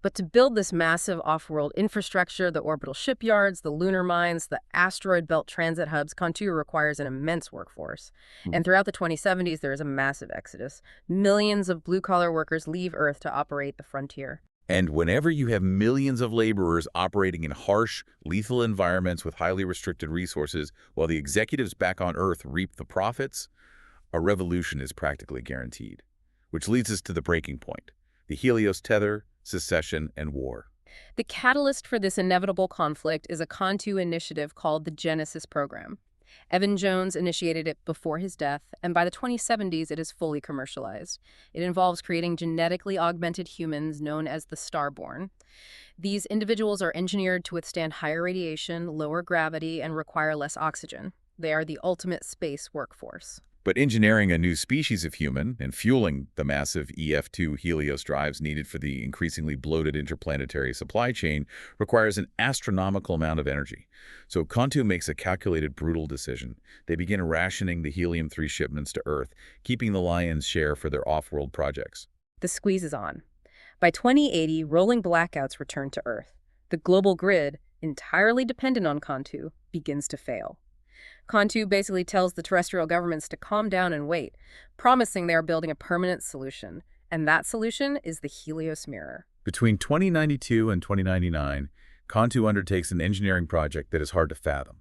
Speaker 2: But to build this massive off-world infrastructure, the orbital shipyards, the lunar mines, the asteroid belt transit hubs, Kontoo requires an immense workforce. And throughout the 2070s, there is a massive exodus. Millions of blue-collar workers leave Earth to operate the frontier.
Speaker 1: And whenever you have millions of laborers operating in harsh, lethal environments with highly restricted resources, while the executives back on Earth reap the profits, a revolution is practically guaranteed. Which leads us to the breaking point: the Helios tether, secession, and war.
Speaker 2: The catalyst for this inevitable conflict is a Kontoo initiative called the Genesis Program. Evan Jones initiated it before his death, and by the 2070s, it is fully commercialized. It involves creating genetically augmented humans known as the Starborn. These individuals are engineered to withstand higher radiation, lower gravity, and require less oxygen. They are the ultimate space workforce.
Speaker 1: But engineering a new species of human and fueling the massive EF2 Helios drives needed for the increasingly bloated interplanetary supply chain requires an astronomical amount of energy. So Kontoo makes a calculated, brutal decision. They begin rationing the helium-3 shipments to Earth, keeping the lion's share for their off-world projects.
Speaker 2: The squeeze is on. By 2080, rolling blackouts return to Earth. The global grid, entirely dependent on Kontoo, begins to fail. Kontoo basically tells the terrestrial governments to calm down and wait, promising they are building a permanent solution. And that solution is the Helios Mirror.
Speaker 1: Between 2092 and 2099, Kontoo undertakes an engineering project that is hard to fathom.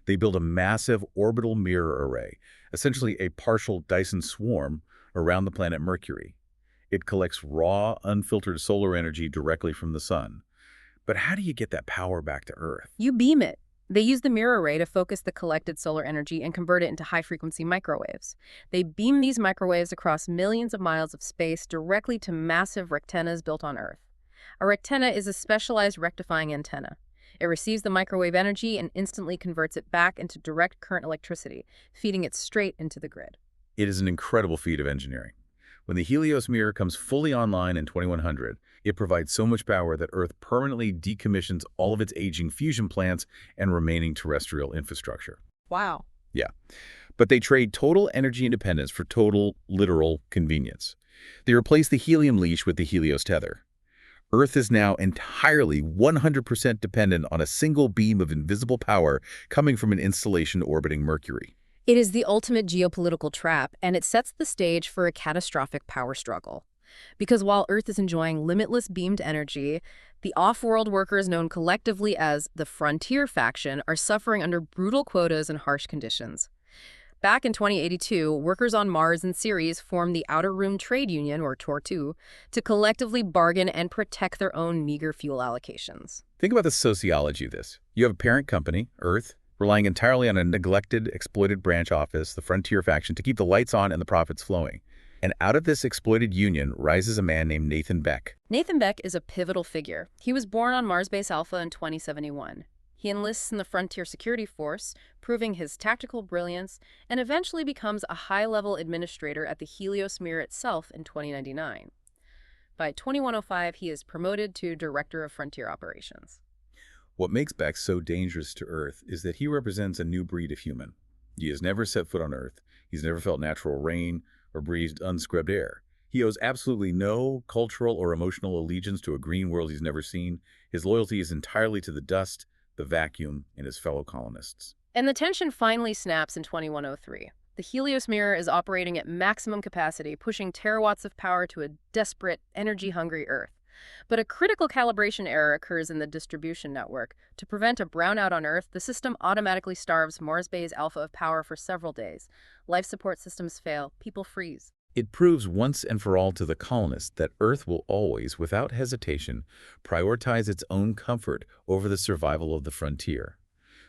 Speaker 1: They build a massive orbital mirror array, essentially a partial Dyson swarm, around the planet Mercury. It collects raw, unfiltered solar energy directly from the sun. But how do you get that power back to Earth?
Speaker 2: You beam it. They use the mirror array to focus the collected solar energy and convert it into high-frequency microwaves. They beam these microwaves across millions of miles of space directly to massive rectennas built on Earth. A rectenna is a specialized rectifying antenna. It receives the microwave energy and instantly converts it back into direct current electricity, feeding it straight into the grid.
Speaker 1: It is an incredible feat of engineering. When the Helios Mirror comes fully online in 2100, it provides so much power that Earth permanently decommissions all of its aging fusion plants and remaining terrestrial infrastructure.
Speaker 2: Wow.
Speaker 1: Yeah. But they trade total energy independence for total, literal convenience. They replace the helium leash with the Helios tether. Earth is now entirely 100% dependent on a single beam of invisible power coming from an installation orbiting Mercury.
Speaker 2: It is the ultimate geopolitical trap, and it sets the stage for a catastrophic power struggle. Because while Earth is enjoying limitless beamed energy, the off-world workers known collectively as the Frontier Faction are suffering under brutal quotas and harsh conditions. Back in 2082, workers on Mars and Ceres formed the Outer Rim Trade Union, or TOR2, to collectively bargain and protect their own meager fuel allocations.
Speaker 1: Think about the sociology of this. You have a parent company, Earth, relying entirely on a neglected, exploited branch office, the Frontier Faction, to keep the lights on and the profits flowing. And out of this exploited union rises a man named Nathan Beck.
Speaker 2: Nathan Beck is a pivotal figure. He was born on Mars Base Alpha in 2071. He enlists in the Frontier Security Force, proving his tactical brilliance, and eventually becomes a high-level administrator at the Helios Mirror itself in 2099. By 2105, he is promoted to Director of Frontier Operations.
Speaker 1: What makes Beck so dangerous to Earth is that he represents a new breed of human. He has never set foot on Earth. He's never felt natural rain or breathed unscrubbed air. He owes absolutely no cultural or emotional allegiance to a green world he's never seen. His loyalty is entirely to the dust, the vacuum, and his fellow colonists.
Speaker 2: And the tension finally snaps in 2103. The Helios Mirror is operating at maximum capacity, pushing terawatts of power to a desperate, energy-hungry Earth. But a critical calibration error occurs in the distribution network. To prevent a brownout on Earth, the system automatically starves Mars Base Alpha of power for several days. Life support systems fail, people freeze.
Speaker 1: It proves once and for all to the colonists that Earth will always, without hesitation, prioritize its own comfort over the survival of the frontier.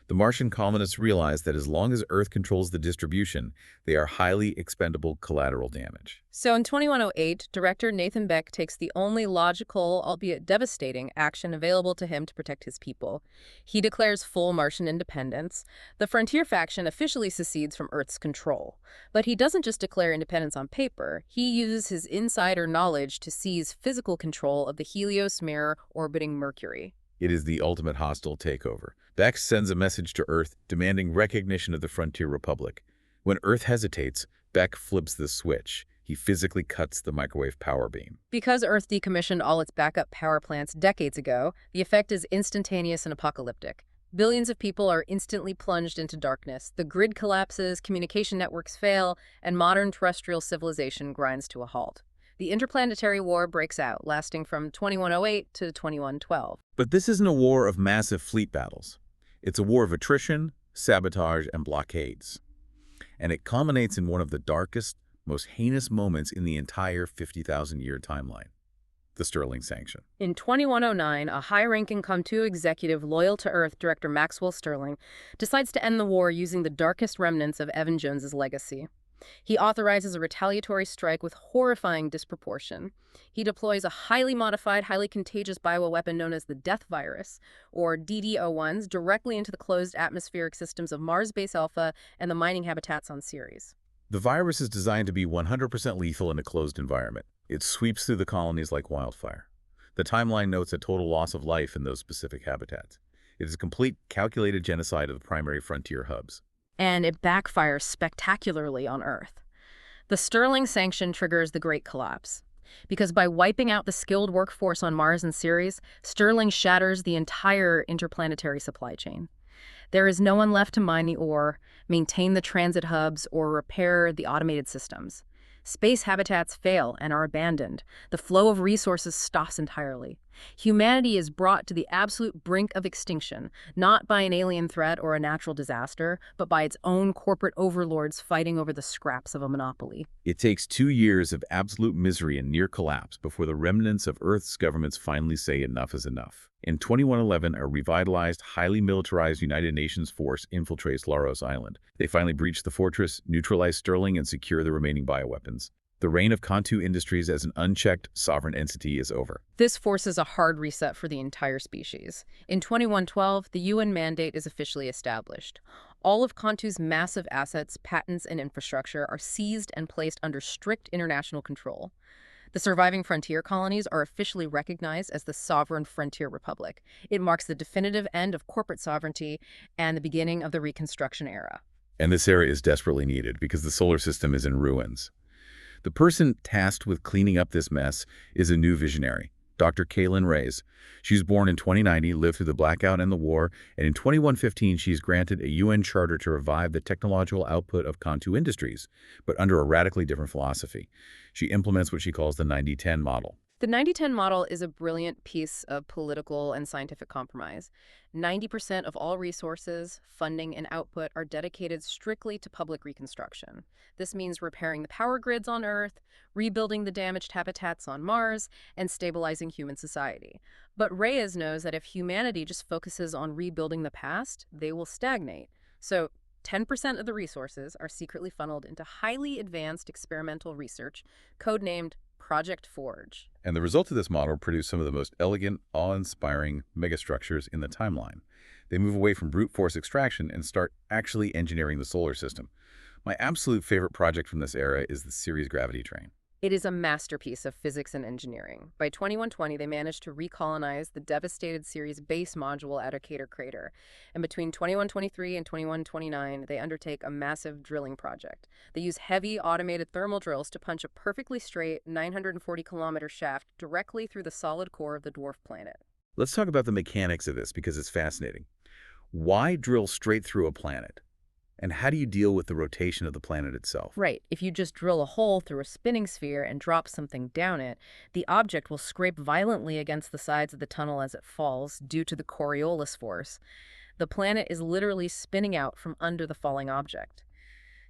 Speaker 1: The Martian colonists realize that as long as Earth controls the distribution, they are highly expendable collateral damage.
Speaker 2: So in 2108, Director Nathan Beck takes the only logical, albeit devastating, action available to him to protect his people. He declares full Martian independence. The Frontier Faction officially secedes from Earth's control. But he doesn't just declare independence on paper. He uses his insider knowledge to seize physical control of the Helios Mirror orbiting Mercury.
Speaker 1: It is the ultimate hostile takeover. Beck sends a message to Earth demanding recognition of the Frontier Republic. When Earth hesitates, Beck flips the switch. He physically cuts the microwave power beam.
Speaker 2: Because Earth decommissioned all its backup power plants decades ago, the effect is instantaneous and apocalyptic. Billions of people are instantly plunged into darkness. The grid collapses, communication networks fail, and modern terrestrial civilization grinds to a halt. The interplanetary war breaks out, lasting from 2108 to 2112.
Speaker 1: But this isn't a war of massive fleet battles. It's a war of attrition, sabotage, and blockades. And it culminates in one of the darkest, most heinous moments in the entire 50,000-year timeline: the Stirling Sanction.
Speaker 2: In 2109, a high-ranking Kontoo executive loyal to Earth, Director Maxwell Stirling, decides to end the war using the darkest remnants of Evan Jones's legacy. He authorizes a retaliatory strike with horrifying disproportion. He deploys a highly modified, highly contagious bioweapon known as the Death Virus, or DD-01s, directly into the closed atmospheric systems of Mars Base Alpha and the mining habitats on Ceres.
Speaker 1: The virus is designed to be 100% lethal in a closed environment. It sweeps through the colonies like wildfire. The timeline notes a total loss of life in those specific habitats. It is a complete, calculated genocide of the primary frontier hubs.
Speaker 2: And it backfires spectacularly on Earth. The Stirling Sanction triggers the Great Collapse. Because by wiping out the skilled workforce on Mars and Ceres, Stirling shatters the entire interplanetary supply chain. There is no one left to mine the ore, maintain the transit hubs, or repair the automated systems. Space habitats fail and are abandoned. The flow of resources stops entirely. Humanity is brought to the absolute brink of extinction, not by an alien threat or a natural disaster, but by its own corporate overlords fighting over the scraps of a monopoly.
Speaker 1: It takes 2 years of absolute misery and near collapse before the remnants of Earth's governments finally say enough is enough. In 2111, a revitalized, highly militarized United Nations force infiltrates Laros Island. They finally breach the fortress, neutralize Stirling, and secure the remaining bioweapons. The reign of Kontoo Industries as an unchecked, sovereign entity is over.
Speaker 2: This forces a hard reset for the entire species. In 2112, the UN mandate is officially established. All of Kontoo's massive assets, patents, and infrastructure are seized and placed under strict international control. The surviving frontier colonies are officially recognized as the Sovereign Frontier Republic. It marks the definitive end of corporate sovereignty and the beginning of the Reconstruction era.
Speaker 1: And this era is desperately needed because the solar system is in ruins. The person tasked with cleaning up this mess is a new visionary, Dr. Kaylin Reyes. She was born in 2090, lived through the blackout and the war, and in 2115 she's granted a UN charter to revive the technological output of Kontoo Industries, but under a radically different philosophy. She implements what she calls the 90-10 model.
Speaker 2: The 90-10 model is a brilliant piece of political and scientific compromise. 90% of all resources, funding, and output are dedicated strictly to public reconstruction. This means repairing the power grids on Earth, rebuilding the damaged habitats on Mars, and stabilizing human society. But Reyes knows that if humanity just focuses on rebuilding the past, they will stagnate. So 10% of the resources are secretly funneled into highly advanced experimental research, codenamed Project Forge.
Speaker 1: And the result of this model produced some of the most elegant, awe-inspiring megastructures in the timeline. They move away from brute force extraction and start actually engineering the solar system. My absolute favorite project from this era is the Ceres gravity train.
Speaker 2: It is a masterpiece of physics and engineering. By 2120, they managed to recolonize the devastated Ceres base module at a crater. And between 2123 and 2129, they undertake a massive drilling project. They use heavy automated thermal drills to punch a perfectly straight 940-kilometer shaft directly through the solid core of the dwarf planet.
Speaker 1: Let's talk about the mechanics of this because it's fascinating. Why drill straight through a planet? And how do you deal with the rotation of the planet itself?
Speaker 2: Right. If you just drill a hole through a spinning sphere and drop something down it, the object will scrape violently against the sides of the tunnel as it falls due to the Coriolis force. The planet is literally spinning out from under the falling object.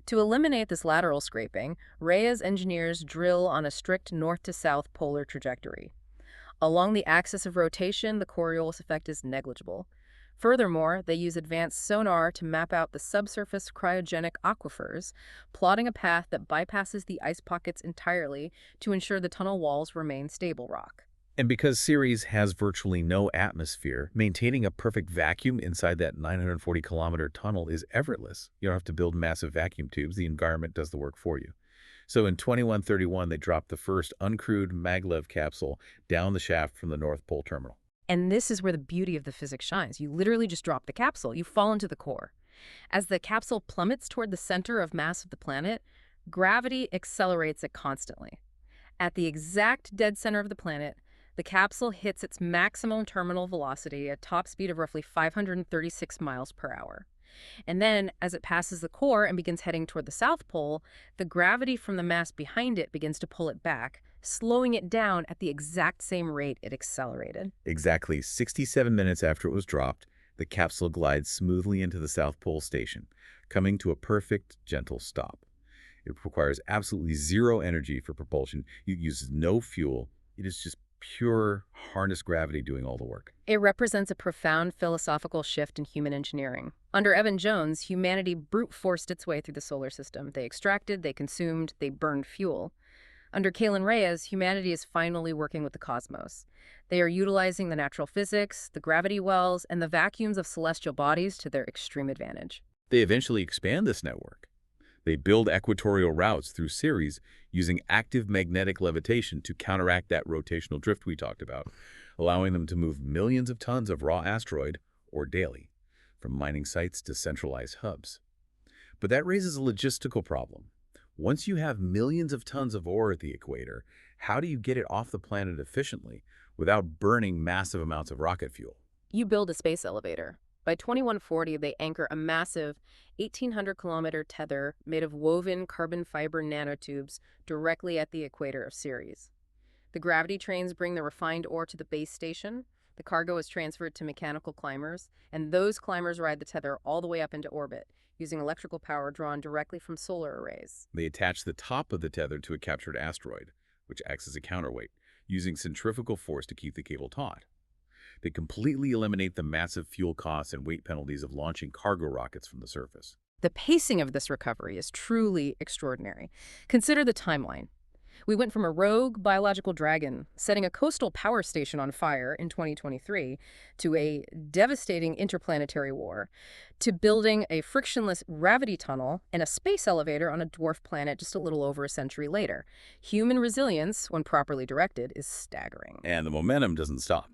Speaker 2: To eliminate this lateral scraping, Reyes engineers drill on a strict north-to-south polar trajectory. Along the axis of rotation, the Coriolis effect is negligible. Furthermore, they use advanced sonar to map out the subsurface cryogenic aquifers, plotting a path that bypasses the ice pockets entirely to ensure the tunnel walls remain stable rock.
Speaker 1: And because Ceres has virtually no atmosphere, maintaining a perfect vacuum inside that 940-kilometer tunnel is effortless. You don't have to build massive vacuum tubes. The environment does the work for you. So in 2131, they dropped the first uncrewed maglev capsule down the shaft from the North Pole terminal.
Speaker 2: And this is where the beauty of the physics shines. You literally just drop the capsule. You fall into the core. As the capsule plummets toward the center of mass of the planet, gravity accelerates it constantly. At the exact dead center of the planet, the capsule hits its maximum terminal velocity at top speed of roughly 536 miles per hour. And then, as it passes the core and begins heading toward the South Pole, the gravity from the mass behind it begins to pull it back, slowing it down at the exact same rate it accelerated.
Speaker 1: Exactly 67 minutes after it was dropped, the capsule glides smoothly into the South Pole station, coming to a perfect, gentle stop. It requires absolutely zero energy for propulsion. It uses no fuel. It is just pure harness gravity doing all the work.
Speaker 2: It represents a profound philosophical shift in human engineering. Under Evan Jones, humanity brute forced its way through the solar system. They extracted, they consumed, they burned fuel. Under Kaylin Reyes, humanity is finally working with the cosmos. They are utilizing the natural physics, the gravity wells, and the vacuums of celestial bodies to their extreme advantage.
Speaker 1: They eventually expand this network. They build equatorial routes through Ceres using active magnetic levitation to counteract that rotational drift we talked about, allowing them to move millions of tons of raw asteroid, or daily, from mining sites to centralized hubs. But that raises a logistical problem. Once you have millions of tons of ore at the equator, How do you get it off the planet efficiently without burning massive amounts of rocket fuel?
Speaker 2: You build a space elevator. By 2140, they anchor a massive 1,800-kilometer tether made of woven carbon fiber nanotubes directly at the equator of Ceres. The gravity trains bring the refined ore to the base station, the cargo is transferred to mechanical climbers, and those climbers ride the tether all the way up into orbit, using electrical power drawn directly from solar arrays.
Speaker 1: They attach the top of the tether to a captured asteroid, which acts as a counterweight, using centrifugal force to keep the cable taut. They completely eliminate the massive fuel costs and weight penalties of launching cargo rockets from the surface.
Speaker 2: The pacing of this recovery is truly extraordinary. Consider the timeline. We went from a rogue biological dragon setting a coastal power station on fire in 2023 to a devastating interplanetary war, to building a frictionless gravity tunnel and a space elevator on a dwarf planet just a little over a century later. Human resilience, when properly directed, is staggering.
Speaker 1: And the momentum doesn't stop.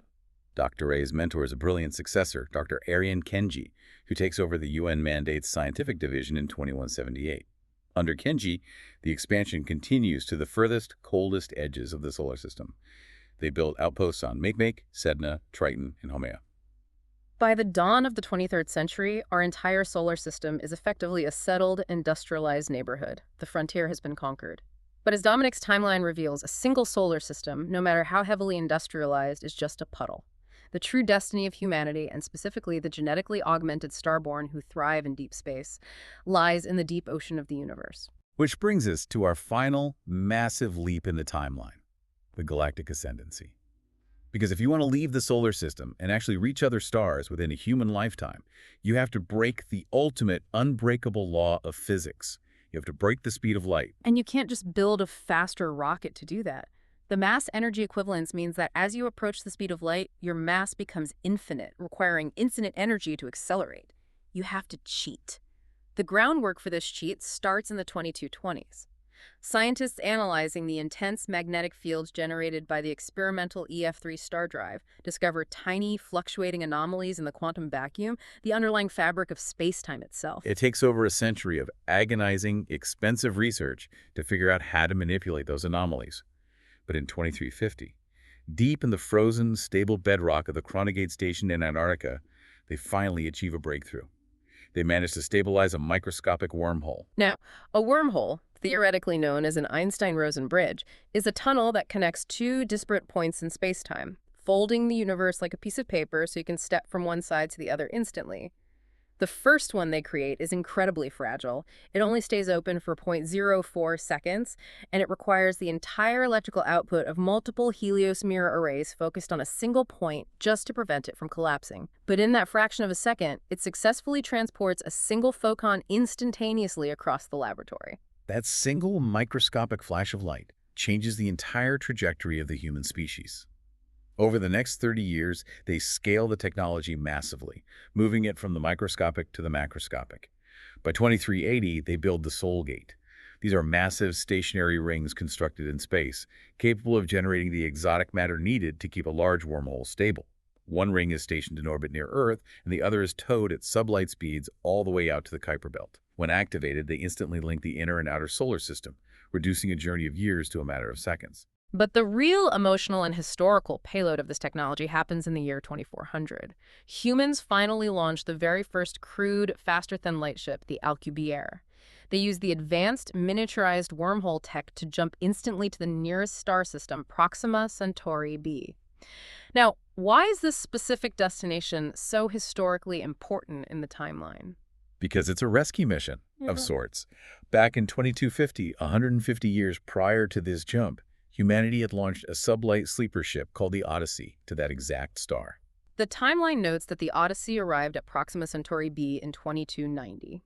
Speaker 1: Dr. Ray's mentor is a brilliant successor, Dr. Arian Kenji, who takes over the UN Mandate's scientific division in 2178. Under Kenji, the expansion continues to the furthest, coldest edges of the solar system. They build outposts on Makemake, Sedna, Triton, and Haumea.
Speaker 2: By the dawn of the 23rd century, our entire solar system is effectively a settled, industrialized neighborhood. The frontier has been conquered. But as Dominic's timeline reveals, a single solar system, no matter how heavily industrialized, is just a puddle. The true destiny of humanity, and specifically the genetically augmented starborn who thrive in deep space, lies in the deep ocean of the universe.
Speaker 1: Which brings us to our final massive leap in the timeline, the galactic ascendancy. Because if you want to leave the solar system and actually reach other stars within a human lifetime, you have to break the ultimate unbreakable law of physics. You have to break the speed of light.
Speaker 2: And you can't just build a faster rocket to do that. The mass energy equivalence means that as you approach the speed of light, your mass becomes infinite, requiring infinite energy to accelerate. You have to cheat. The groundwork for this cheat starts in the 2220s. Scientists analyzing the intense magnetic fields generated by the experimental EF3 star drive discover tiny, fluctuating anomalies in the quantum vacuum, the underlying fabric of space-time itself.
Speaker 1: It takes over a century of agonizing, expensive research to figure out how to manipulate those anomalies. But in 2350, deep in the frozen, stable bedrock of the Kronigate Station in Antarctica, they finally achieve a breakthrough. They manage to stabilize a microscopic wormhole.
Speaker 2: Now, a wormhole, theoretically known as an Einstein-Rosen bridge, is a tunnel that connects two disparate points in space-time, folding the universe like a piece of paper so you can step from one side to the other instantly. The first one they create is incredibly fragile. It only stays open for 0.04 seconds, and it requires the entire electrical output of multiple Helios mirror arrays focused on a single point just to prevent it from collapsing. But in that fraction of a second, it successfully transports a single photon instantaneously across the laboratory.
Speaker 1: That single microscopic flash of light changes the entire trajectory of the human species. Over the next 30 years, they scale the technology massively, moving it from the microscopic to the macroscopic. By 2380, they build the Soul Gate. These are massive stationary rings constructed in space, capable of generating the exotic matter needed to keep a large wormhole stable. One ring is stationed in orbit near Earth, and the other is towed at sublight speeds all the way out to the Kuiper Belt. When activated, they instantly link the inner and outer solar system, reducing a journey of years to a matter of seconds.
Speaker 2: But the real emotional and historical payload of this technology happens in the year 2400. Humans finally launched the very first crewed, faster-than-light ship, the Alcubierre. They used the advanced, miniaturized wormhole tech to jump instantly to the nearest star system, Proxima Centauri b. Now, why is this specific destination so historically important in the timeline?
Speaker 1: Because it's a rescue mission of sorts. Back in 2250, 150 years prior to this jump, humanity had launched a sublight sleeper ship called the Odyssey to that exact star.
Speaker 2: The timeline notes that the Odyssey arrived at Proxima Centauri b in 2290.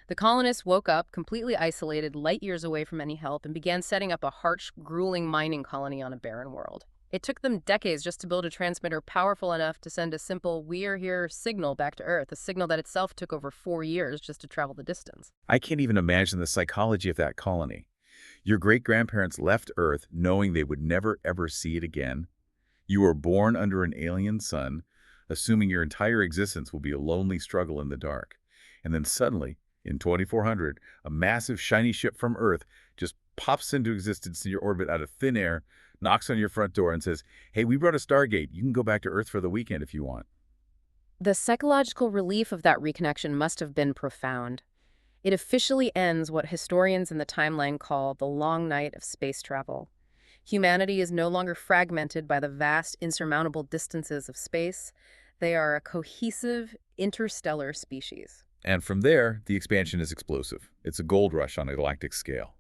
Speaker 2: The colonists woke up completely isolated, light years away from any help, and began setting up a harsh, grueling mining colony on a barren world. It took them decades just to build a transmitter powerful enough to send a simple "we're here" signal back to Earth, a signal that itself took over 4 years just to travel the distance.
Speaker 1: I can't even imagine the psychology of that colony. Your great-grandparents left Earth knowing they would never, ever see it again. You were born under an alien sun, assuming your entire existence will be a lonely struggle in the dark. And then suddenly, in 2400, a massive, shiny ship from Earth just pops into existence in your orbit out of thin air, knocks on your front door and says, "Hey, we brought a Stargate. You can go back to Earth for the weekend if you want."
Speaker 2: The psychological relief of that reconnection must have been profound. It officially ends what historians in the timeline call the long night of space travel. Humanity is no longer fragmented by the vast, insurmountable distances of space. They are a cohesive, interstellar species.
Speaker 1: And from there, the expansion is explosive. It's a gold rush on a galactic scale.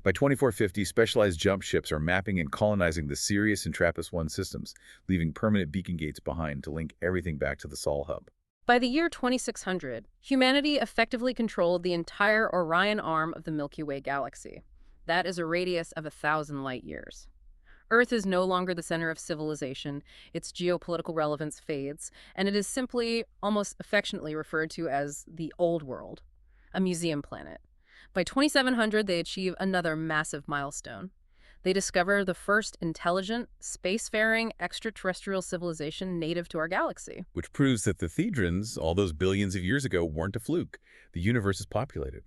Speaker 1: By 2450, specialized jump ships are mapping and colonizing the Sirius and TRAPPIST-1 systems, leaving permanent beacon gates behind to link everything back to the Sol hub.
Speaker 2: By the year 2600, humanity effectively controlled the entire Orion arm of the Milky Way galaxy. That is a radius of 1,000 light years. Earth is no longer the center of civilization, its geopolitical relevance fades, and it is simply, almost affectionately referred to as the Old World, a museum planet. By 2700, they achieve another massive milestone. They discover the first intelligent, spacefaring extraterrestrial civilization native to our galaxy.
Speaker 1: Which proves that the Thedrons, all those billions of years ago, weren't a fluke. The universe is populated.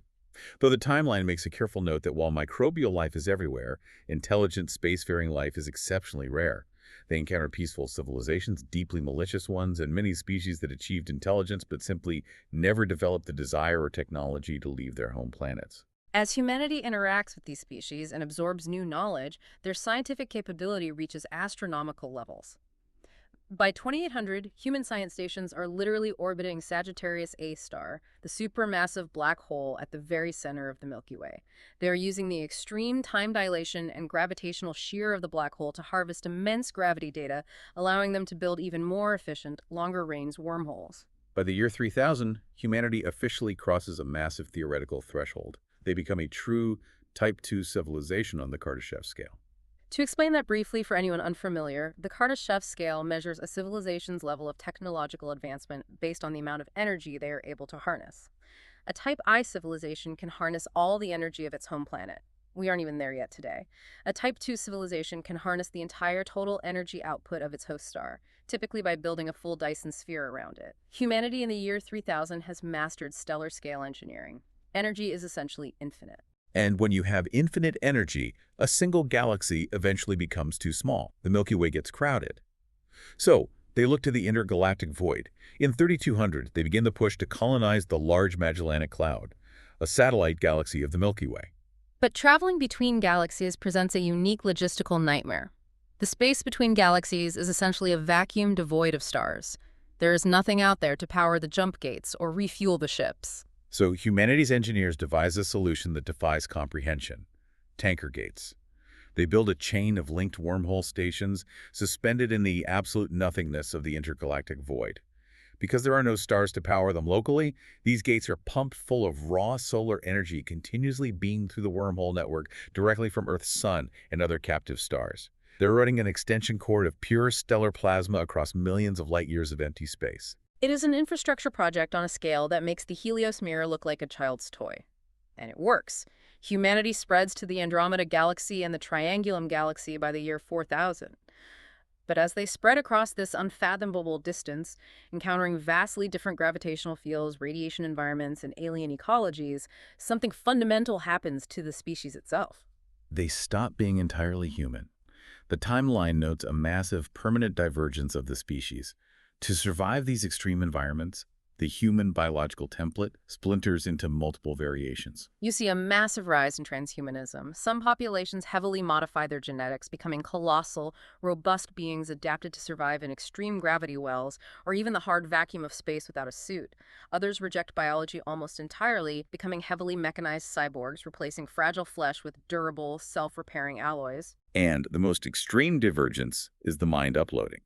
Speaker 1: Though the timeline makes a careful note that while microbial life is everywhere, intelligent spacefaring life is exceptionally rare. They encounter peaceful civilizations, deeply malicious ones, and many species that achieved intelligence but simply never developed the desire or technology to leave their home planets.
Speaker 2: As humanity interacts with these species and absorbs new knowledge, their scientific capability reaches astronomical levels. By 2800, human science stations are literally orbiting Sagittarius A star, the supermassive black hole at the very center of the Milky Way. They are using the extreme time dilation and gravitational shear of the black hole to harvest immense gravity data, allowing them to build even more efficient, longer-range wormholes.
Speaker 1: By the year 3000, humanity officially crosses a massive theoretical threshold. They become a true Type II civilization on the Kardashev scale.
Speaker 2: To explain that briefly for anyone unfamiliar, the Kardashev scale measures a civilization's level of technological advancement based on the amount of energy they are able to harness. A Type I civilization can harness all the energy of its home planet. We aren't even there yet today. A Type II civilization can harness the entire total energy output of its host star, typically by building a full Dyson sphere around it. Humanity in the year 3000 has mastered stellar scale engineering. Energy is essentially infinite.
Speaker 1: And when you have infinite energy, a single galaxy eventually becomes too small. The Milky Way gets crowded. So, they look to the intergalactic void. In 3200, they begin the push to colonize the Large Magellanic Cloud, a satellite galaxy of the Milky Way.
Speaker 2: But traveling between galaxies presents a unique logistical nightmare. The space between galaxies is essentially a vacuum devoid of stars. There is nothing out there to power the jump gates or refuel the ships.
Speaker 1: So humanity's engineers devise a solution that defies comprehension: tanker gates. They build a chain of linked wormhole stations suspended in the absolute nothingness of the intergalactic void. Because there are no stars to power them locally, these gates are pumped full of raw solar energy continuously beamed through the wormhole network directly from Earth's sun and other captive stars. They're running an extension cord of pure stellar plasma across millions of light years of empty space.
Speaker 2: It is an infrastructure project on a scale that makes the Helios mirror look like a child's toy. And it works. Humanity spreads to the Andromeda Galaxy and the Triangulum Galaxy by the year 4000. But as they spread across this unfathomable distance, encountering vastly different gravitational fields, radiation environments, and alien ecologies, something fundamental happens to the species itself.
Speaker 1: They stop being entirely human. The timeline notes a massive permanent divergence of the species. To survive these extreme environments, the human biological template splinters into multiple variations.
Speaker 2: You see a massive rise in transhumanism. Some populations heavily modify their genetics, becoming colossal, robust beings adapted to survive in extreme gravity wells or even the hard vacuum of space without a suit. Others reject biology almost entirely, becoming heavily mechanized cyborgs, replacing fragile flesh with durable, self-repairing alloys.
Speaker 1: And the most extreme divergence is the mind uploading.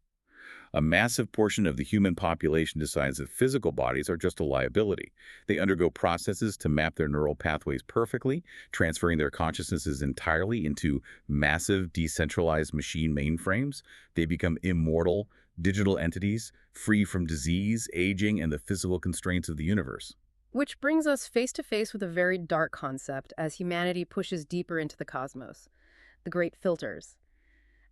Speaker 1: A massive portion of the human population decides that physical bodies are just a liability. They undergo processes to map their neural pathways perfectly, transferring their consciousnesses entirely into massive, decentralized machine mainframes. They become immortal, digital entities, free from disease, aging, and the physical constraints of the universe.
Speaker 2: Which brings us face to face with a very dark concept as humanity pushes deeper into the cosmos: the Great Filters.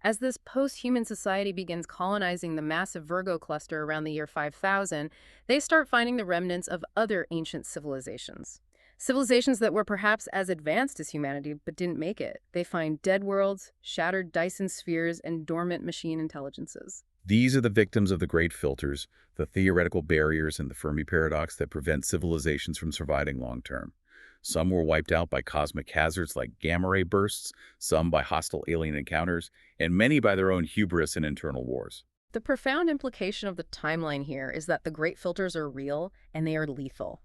Speaker 2: As this post-human society begins colonizing the massive Virgo cluster around the year 5000, they start finding the remnants of other ancient civilizations. Civilizations that were perhaps as advanced as humanity but didn't make it. They find dead worlds, shattered Dyson spheres, and dormant machine intelligences.
Speaker 1: These are the victims of the great filters, the theoretical barriers and the Fermi paradox that prevent civilizations from surviving long term. Some were wiped out by cosmic hazards like gamma ray bursts, some by hostile alien encounters, and many by their own hubris and internal wars.
Speaker 2: The profound implication of the timeline here is that the great filters are real and they are lethal.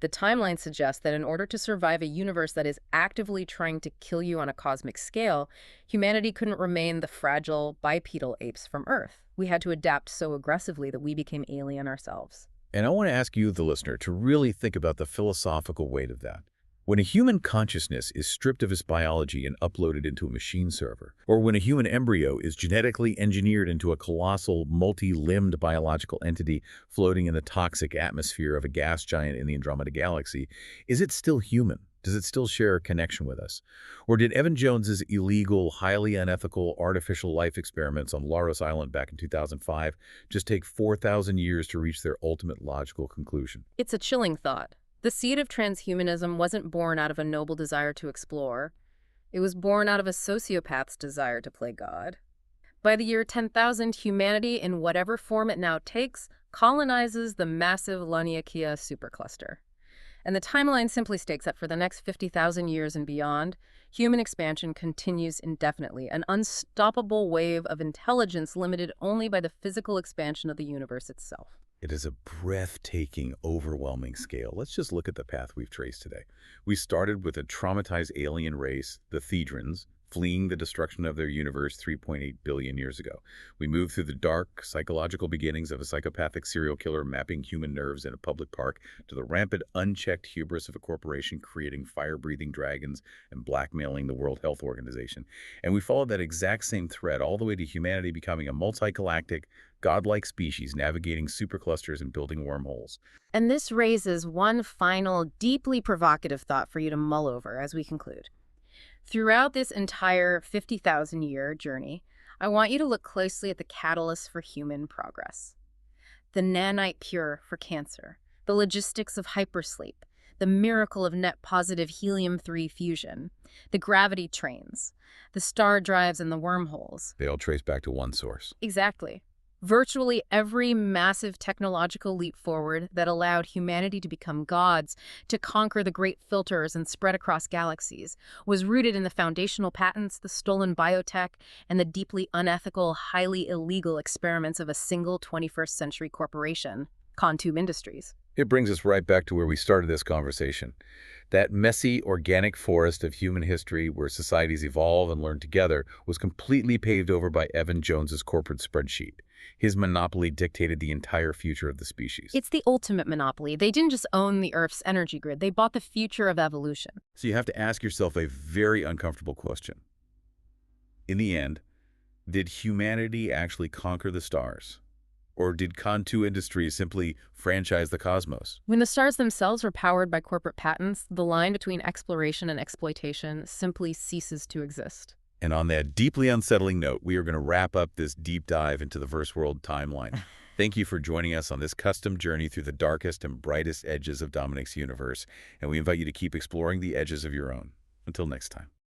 Speaker 2: The timeline suggests that in order to survive a universe that is actively trying to kill you on a cosmic scale, humanity couldn't remain the fragile bipedal apes from Earth. We had to adapt so aggressively that we became alien ourselves.
Speaker 1: And I want to ask you, the listener, to really think about the philosophical weight of that. When a human consciousness is stripped of its biology and uploaded into a machine server, or when a human embryo is genetically engineered into a colossal, multi-limbed biological entity floating in the toxic atmosphere of a gas giant in the Andromeda Galaxy, is it still human? Does it still share a connection with us? Or did Evan Jones's illegal, highly unethical artificial life experiments on Laros Island back in 2005 just take 4,000 years to reach their ultimate logical conclusion?
Speaker 2: It's a chilling thought. The seed of transhumanism wasn't born out of a noble desire to explore. It was born out of a sociopath's desire to play God. By the year 10,000, humanity, in whatever form it now takes, colonizes the massive Laniakea supercluster. And the timeline simply states that for the next 50,000 years and beyond, human expansion continues indefinitely, an unstoppable wave of intelligence limited only by the physical expansion of the universe itself.
Speaker 1: It is a breathtaking, overwhelming scale. Let's just look at the path we've traced today. We started with a traumatized alien race, the Thedrans, fleeing the destruction of their universe 3.8 billion years ago. We moved through the dark, psychological beginnings of a psychopathic serial killer mapping human nerves in a public park to the rampant, unchecked hubris of a corporation creating fire-breathing dragons and blackmailing the World Health Organization. And we followed that exact same thread all the way to humanity becoming a multi-galactic, godlike species navigating superclusters and building wormholes.
Speaker 2: And this raises one final, deeply provocative thought for you to mull over as we conclude. Throughout this entire 50,000-year journey, I want you to look closely at the catalysts for human progress. The nanite pure for cancer, the logistics of hypersleep, the miracle of net-positive helium-3 fusion, the gravity trains, the star drives and the wormholes.
Speaker 1: They all trace back to one source.
Speaker 2: Exactly. Virtually every massive technological leap forward that allowed humanity to become gods, to conquer the great filters and spread across galaxies, was rooted in the foundational patents, the stolen biotech, and the deeply unethical, highly illegal experiments of a single 21st century corporation, Kontoo Industries.
Speaker 1: It brings us right back to where we started this conversation. That messy, organic forest of human history where societies evolve and learn together was completely paved over by Evan Jones's corporate spreadsheet. His monopoly dictated the entire future of the species.
Speaker 2: It's the ultimate monopoly. They didn't just own the Earth's energy grid. They bought the future of evolution.
Speaker 1: So you have to ask yourself a very uncomfortable question. In the end, did humanity actually conquer the stars? Or did Kontoo Industries simply franchise the cosmos?
Speaker 2: When the stars themselves are powered by corporate patents, the line between exploration and exploitation simply ceases to exist.
Speaker 1: And on that deeply unsettling note, we are going to wrap up this deep dive into the verseworld timeline. Thank you for joining us on this custom journey through the darkest and brightest edges of Dominic's universe, and we invite you to keep exploring the edges of your own. Until next time.